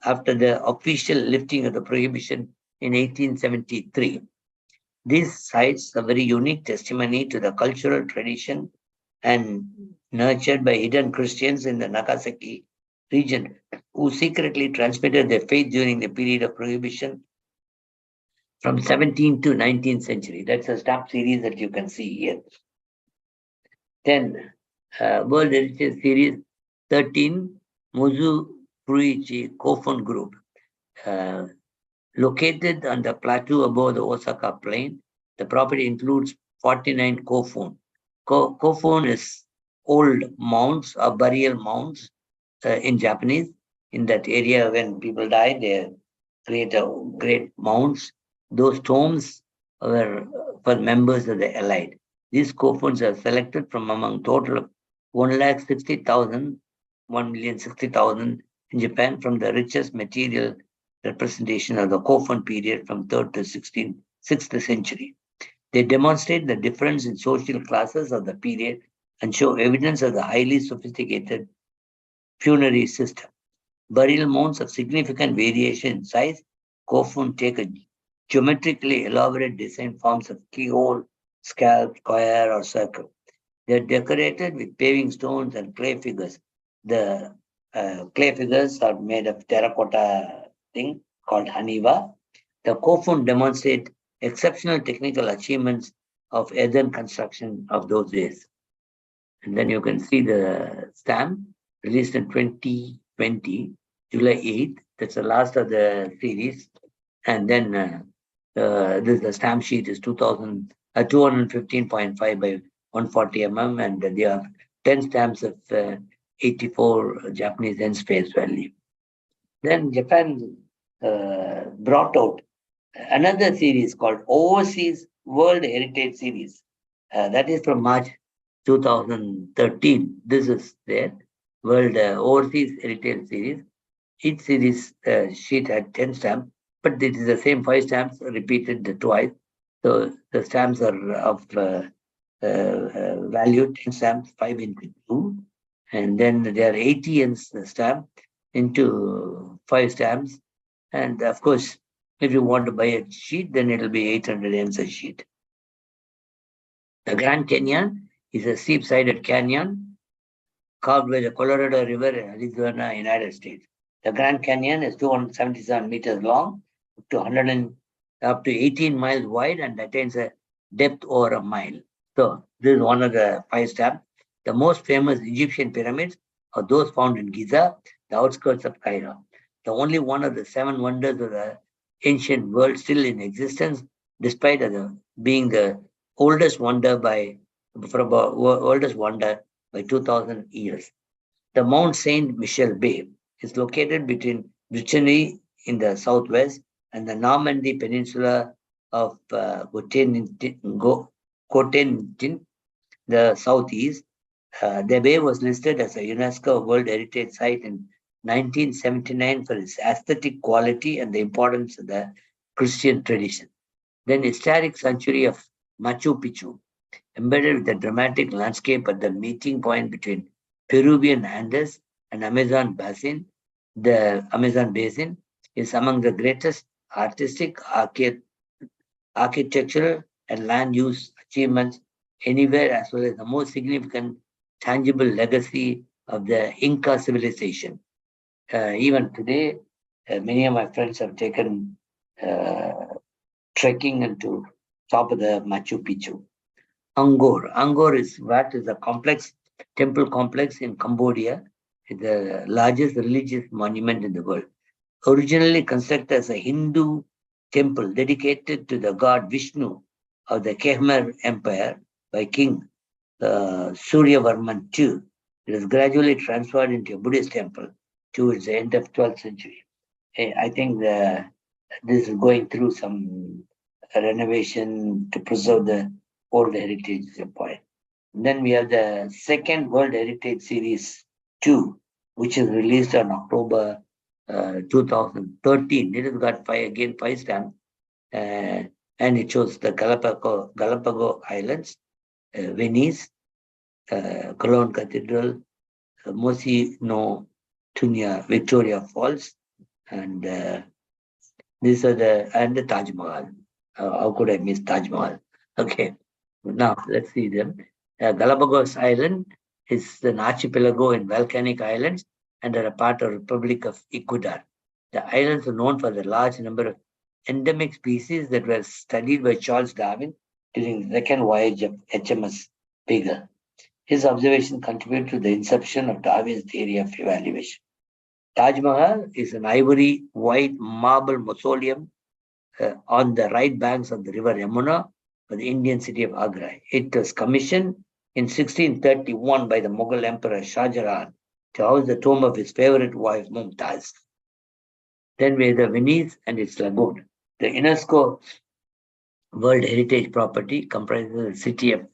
after the official lifting of the prohibition in 1873. These sites are very unique testimony to the cultural tradition and nurtured by hidden Christians in the Nagasaki region who secretly transmitted their faith during the period of prohibition from 17th to 19th century. That's a stamp series that you can see here. Then World Heritage Series 13, Muzu Fruichi Cofound Group. Located on the plateau above the Osaka plain, the property includes 49 Cofound. Cofound is old mounds or burial mounds in Japanese. In that area, when people die, they create great mounds. Those tombs were for members of the Allied. These Cofounds are selected from among total of 1,60,000, 1,060,000 in Japan from the richest material representation of the Cofound period from 3rd to 6th century. They demonstrate the difference in social classes of the period and show evidence of the highly sophisticated funerary system. Burial mounds of significant variation in size, Cofound take a geometrically elaborate design forms of keyhole, scalp, square, or circle. They're decorated with paving stones and clay figures. The clay figures are made of terracotta thing called haniwa. The Cofound demonstrate exceptional technical achievements of earthen construction of those days. And then you can see the stamp released in 2020, July 8th. That's the last of the series. And then the stamp sheet is 215.5 by 140 mm, and there are 10 stamps of 84 Japanese yen face value. Then Japan brought out another series called Overseas World Heritage Series. That is from March 2013. This is there, World Overseas Heritage Series. Each series sheet had 10 stamps, but it is the same 5 stamps repeated twice. So the stamps are of value 10 stamps, 5 into 2. And then there are 80 yen stamp into 5 stamps. And of course, if you want to buy a sheet, then it will be 800 yen a sheet. The Grand Canyon is a steep-sided canyon carved by the Colorado River in Arizona, United States. The Grand Canyon is 277 meters long, up to 18 miles wide, and attains a depth over a mile. So this is one of the 5 stamps. The most famous Egyptian pyramids are those found in Giza, the outskirts of Cairo. The only one of the 7 wonders of the ancient world still in existence, despite being the oldest wonder by 2,000 years. The Mount Saint Michel Bay is located between Brittany in the southwest and the Normandy Peninsula of Cotentin, the southeast. The bay was listed as a UNESCO World Heritage Site in 1979 for its aesthetic quality and the importance of the Christian tradition. Then historic sanctuary of Machu Picchu embedded with a dramatic landscape at the meeting point between Peruvian Andes and Amazon Basin. The Amazon Basin is among the greatest artistic, architectural, and land use achievements anywhere, as well as the most significant tangible legacy of the Inca civilization. Even today, many of my friends have taken trekking into top of the Machu Picchu. Angkor. Angkor is what is a complex temple complex in Cambodia. It's the largest religious monument in the world. Originally constructed as a Hindu temple dedicated to the god Vishnu of the Khmer Empire by King Suryavarman II, it was gradually transferred into a Buddhist temple towards the end of 12th century. I think this is going through some renovation to preserve the old heritage point. Then we have the second World Heritage Series 2, which is released on October 2013. It has got five stamps, and it shows the Galapagos Islands, Venice, Cologne Cathedral, Mosi no Tunya, Victoria Falls, and these are the Taj Mahal. How could I miss Taj Mahal? Okay, now let's see them. Galapagos Island is an archipelago in volcanic islands and are a part of the Republic of Ecuador. The islands are known for the large number of endemic species that were studied by Charles Darwin during the second voyage of HMS Beagle. His observation contributed to the inception of Darwin's theory of evaluation. Taj Mahal is an ivory white marble mausoleum on the right banks of the river Yamuna for the Indian city of Agra. It was commissioned in 1631 by the Mughal Emperor Shah Jahan to house the tomb of his favorite wife Mumtaz. Then we have the Venice and its lagoon. The UNESCO World Heritage Property comprises the city of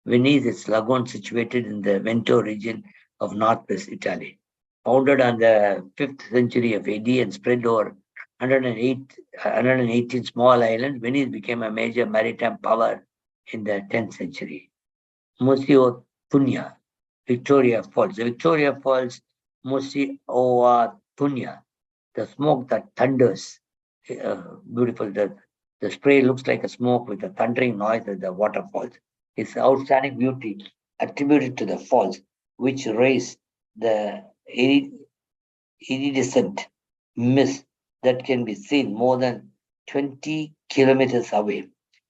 Venice, its lagoon situated in the Veneto region of northwest Italy. Founded on the 5th century of AD and spread over 118 small islands, Venice became a major maritime power in the 10th century. Museo Tunya, Victoria Falls. The Victoria Falls, Museo Tunya, the smoke that thunders. Beautiful. The spray looks like a smoke with a thundering noise at the waterfalls. Its outstanding beauty attributed to the falls, which raise the iridescent mist that can be seen more than 20 kilometers away.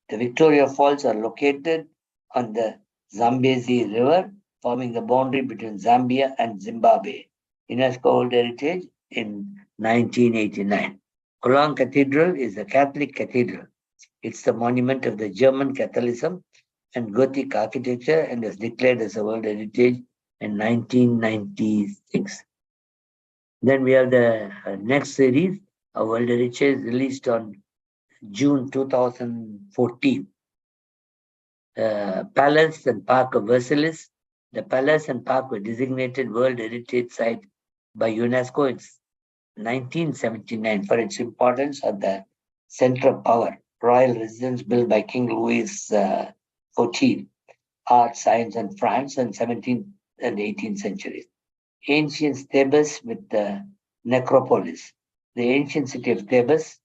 The Victoria Falls are located on the Zambezi River, forming the boundary between Zambia and Zimbabwe. UNESCO World Heritage in 1989. Cologne Cathedral is a Catholic cathedral. It's the monument of the German Catholicism and Gothic architecture and was declared as a World Heritage in 1996. Then we have the next series, a World Heritage released on June 2014. Palace and Park of Versailles. The palace and park were designated World Heritage Site by UNESCO in 1979 for its importance at the center of power. Royal residence built by King Louis XIV, art, science, and France in 17th and 18th centuries. Ancient Thebes with the necropolis. The ancient city of Thebes,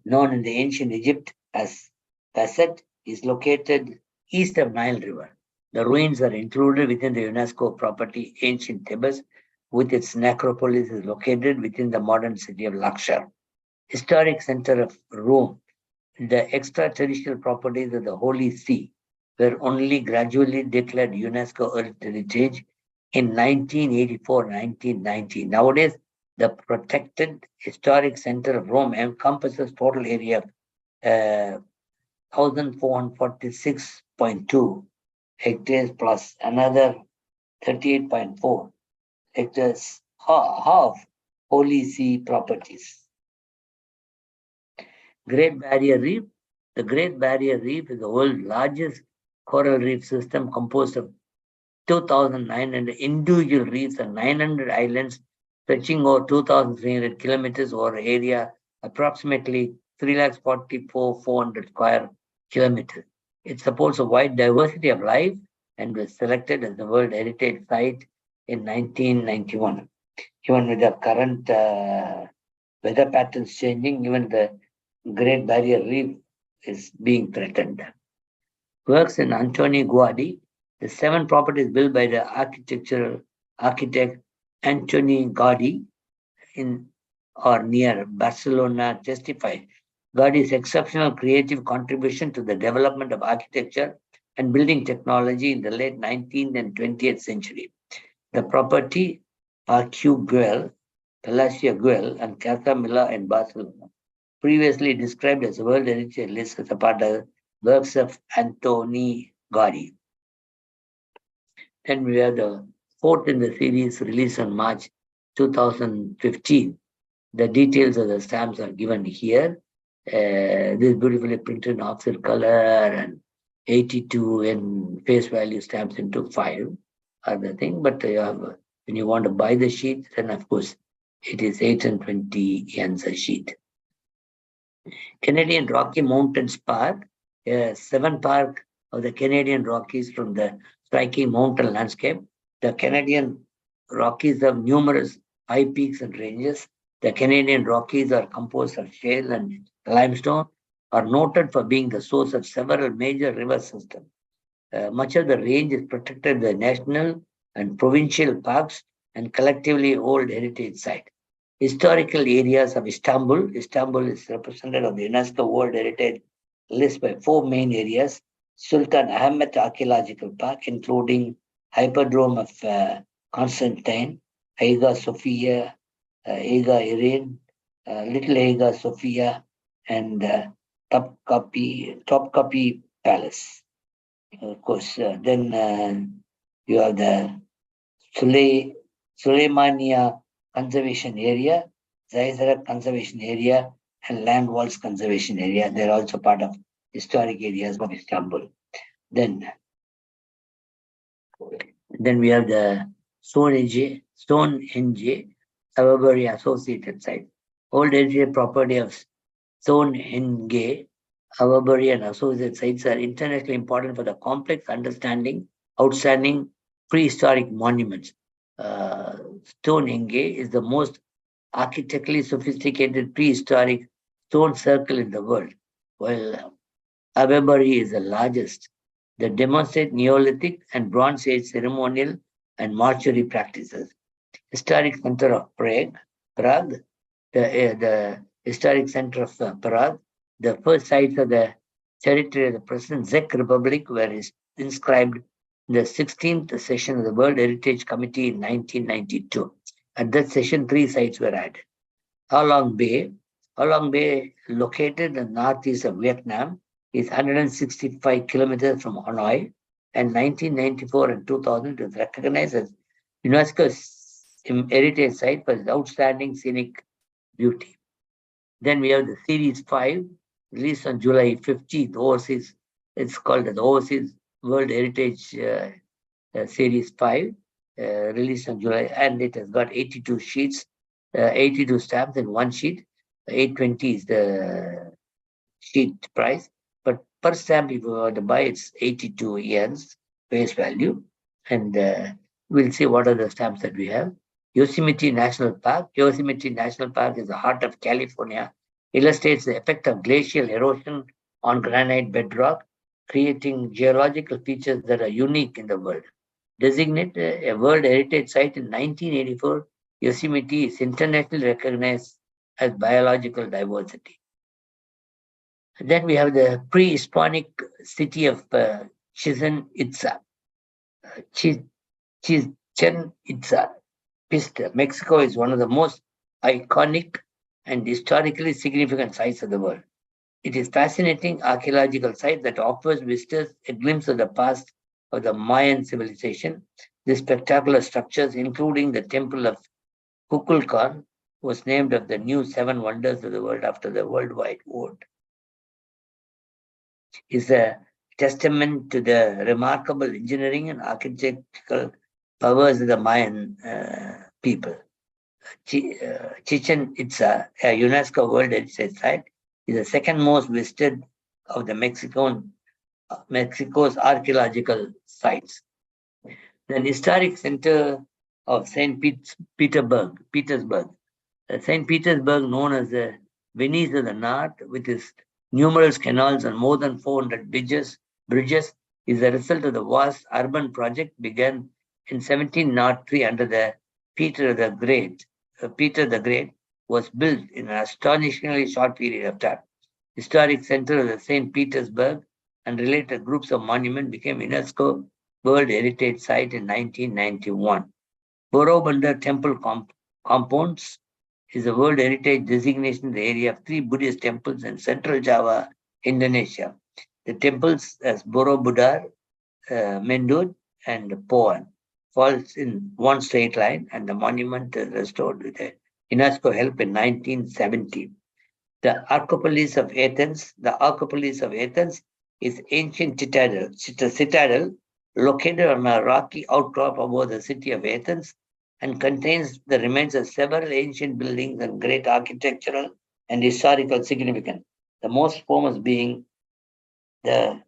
known in the ancient Egypt as Basset, is located east of Nile River. The ruins are included within the UNESCO property Ancient Thebes, with its necropolis is located within the modern city of Lakshar. Historic center of Rome. The extra-terrestrial properties of the Holy See were only gradually declared UNESCO Earth Heritage in 1984-1990. Nowadays, the protected historic center of Rome encompasses total area of 1,446.2 hectares plus another 38.4 hectares of Holy See properties. Great Barrier Reef. The Great Barrier Reef is the world's largest coral reef system composed of 2,900 individual reefs and 900 islands stretching over 2,300 kilometers over area approximately 3,44,400 square kilometers. It supports a wide diversity of life and was selected as the World Heritage Site in 1991. Even with the current weather patterns changing, even the Great Barrier Reef is being threatened. Works in Antoni Gaudi, the 7 properties built by the architect Antoni Gaudi in or near Barcelona testify Gaudi's exceptional creative contribution to the development of architecture and building technology in the late 19th and 20th century. The property Parque Güell, Palacio Güell, and Casa Mila in Barcelona, previously described as a World Heritage List as a part of works of Antoni Gaudi. Then we have the 4th in the series released on March 2015. The details of the stamps are given here. This is beautifully printed in offset color and 82 in face value stamps into 5 are the thing. But when you want to buy the sheet, then of course it is 8 and 20 yens a sheet. Canadian Rocky Mountains Park, 7 park of the Canadian Rockies from the striking mountain landscape. The Canadian Rockies have numerous high peaks and ranges. The Canadian Rockies are composed of shale and limestone, are noted for being the source of several major river systems. Much of the range is protected by national and provincial parks and collectively old heritage sites. Historical areas of Istanbul. Istanbul is represented on the UNESCO World Heritage List by 4 main areas. Sultan Ahmed Archaeological Park, including Hyperdrome of Constantine, Hagia Sophia, Hagia Irene, Little Hagia Sophia, and Topkapi Palace. Of course, then you have the Suleymania Conservation Area, Zayzarat Conservation Area, and Land Walls Conservation Area. They're also part of historic areas of Istanbul. Then we have the Stonehenge Avabari Associated Site. Old heritage property of Stonehenge, Avabari and associated sites are internationally important for the complex understanding outstanding prehistoric monuments. Stonehenge is the most architecturally sophisticated prehistoric stone circle in the world, while Avabari is the largest. They demonstrate Neolithic and Bronze Age ceremonial and mortuary practices. Historic Center of Prague, the Historic Center of Prague, the first sites of the territory of the present Czech Republic were inscribed in the 16th session of the World Heritage Committee in 1992. At that session, 3 sites were added. Halong Bay, located in the northeast of Vietnam, is 165 kilometers from Hanoi, and 1994 and 2000 was recognized as UNESCO's heritage site for its outstanding scenic beauty. Then we have the Series 5, released on July 15th, it's called the Overseas World Heritage Series 5, released on July, and it has got 82 sheets, 82 stamps in 1 sheet. 820 is the sheet price. But per stamp, if you want to buy, it's 82 yens face value. And we'll see what are the stamps that we have. Yosemite National Park. Yosemite National Park is the heart of California. Illustrates the effect of glacial erosion on granite bedrock, creating geological features that are unique in the world. Designated a World Heritage Site in 1984, Yosemite is internationally recognized as biological diversity. Then we have the pre-Hispanic city of Chichen Itza. Chichen Itza, Mexico is one of the most iconic and historically significant sites of the world. It is a fascinating archaeological site that offers visitors a glimpse of the past of the Mayan civilization. The spectacular structures, including the Temple of Kukulkan, was named of the new 7 wonders of the world after the worldwide world. Is a testament to the remarkable engineering and architectural powers of the Mayan people. Chichen Itza, a UNESCO World Heritage Site, is the second most visited of the Mexican Mexico's archaeological sites. The historic center of Petersburg. St. Petersburg, known as the Venice of the North, with its numerous canals and more than 400 bridges, is the result of the vast urban project began in 1703 under the Peter the Great. Peter the Great was built in an astonishingly short period of time. Historic center of the St. Petersburg and related groups of monuments became UNESCO World Heritage Site in 1991. Borobanda Temple compounds is a World Heritage designation in the area of 3 Buddhist temples in central Java, Indonesia. The temples as Borobudur, Mendut, and Poan falls in one straight line, and the monument is restored with the UNESCO help in 1970. The Acropolis of Athens. The Acropolis of Athens is ancient citadel located on a rocky outcrop above the city of Athens and contains the remains of several ancient buildings and great architectural and historical significance. The most famous being the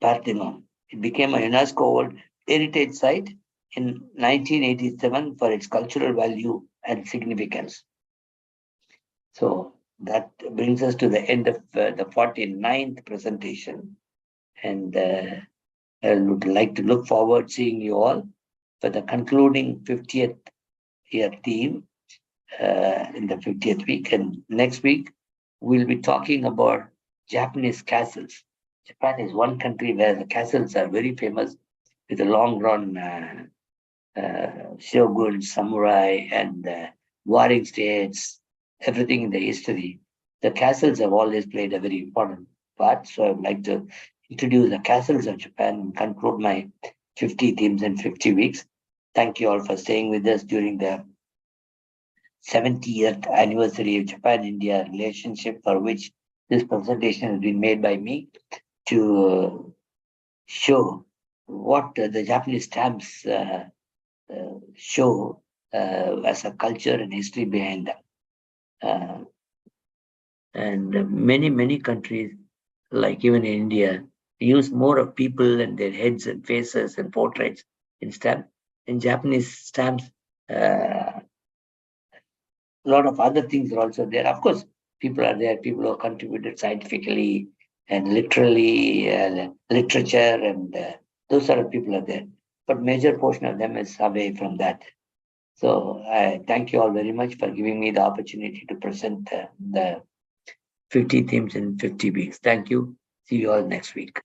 Parthenon. It became a UNESCO World Heritage Site in 1987 for its cultural value and significance. So that brings us to the end of the 49th presentation. And I would like to look forward seeing you all for the concluding 50th year theme in the 50th week. And next week, we'll be talking about Japanese castles. Japan is one country where the castles are very famous with the long run shogun, samurai, and warring states, everything in the history. The castles have always played a very important part. So I would like to introduce the castles of Japan and conclude my 50 themes in 50 weeks. Thank you all for staying with us during the 70th anniversary of Japan-India relationship, for which this presentation has been made by me to show what the Japanese stamps show as a culture and history behind them. And many countries, like even in India, use more of people and their heads and faces and portraits in stamps. In Japanese stamps, a lot of other things are also there. Of course, people are there, people who have contributed scientifically and literally, literature, and those sort of people are there. But major portion of them is away from that. So I thank you all very much for giving me the opportunity to present the 50 themes in 50 weeks. Thank you. See you all next week.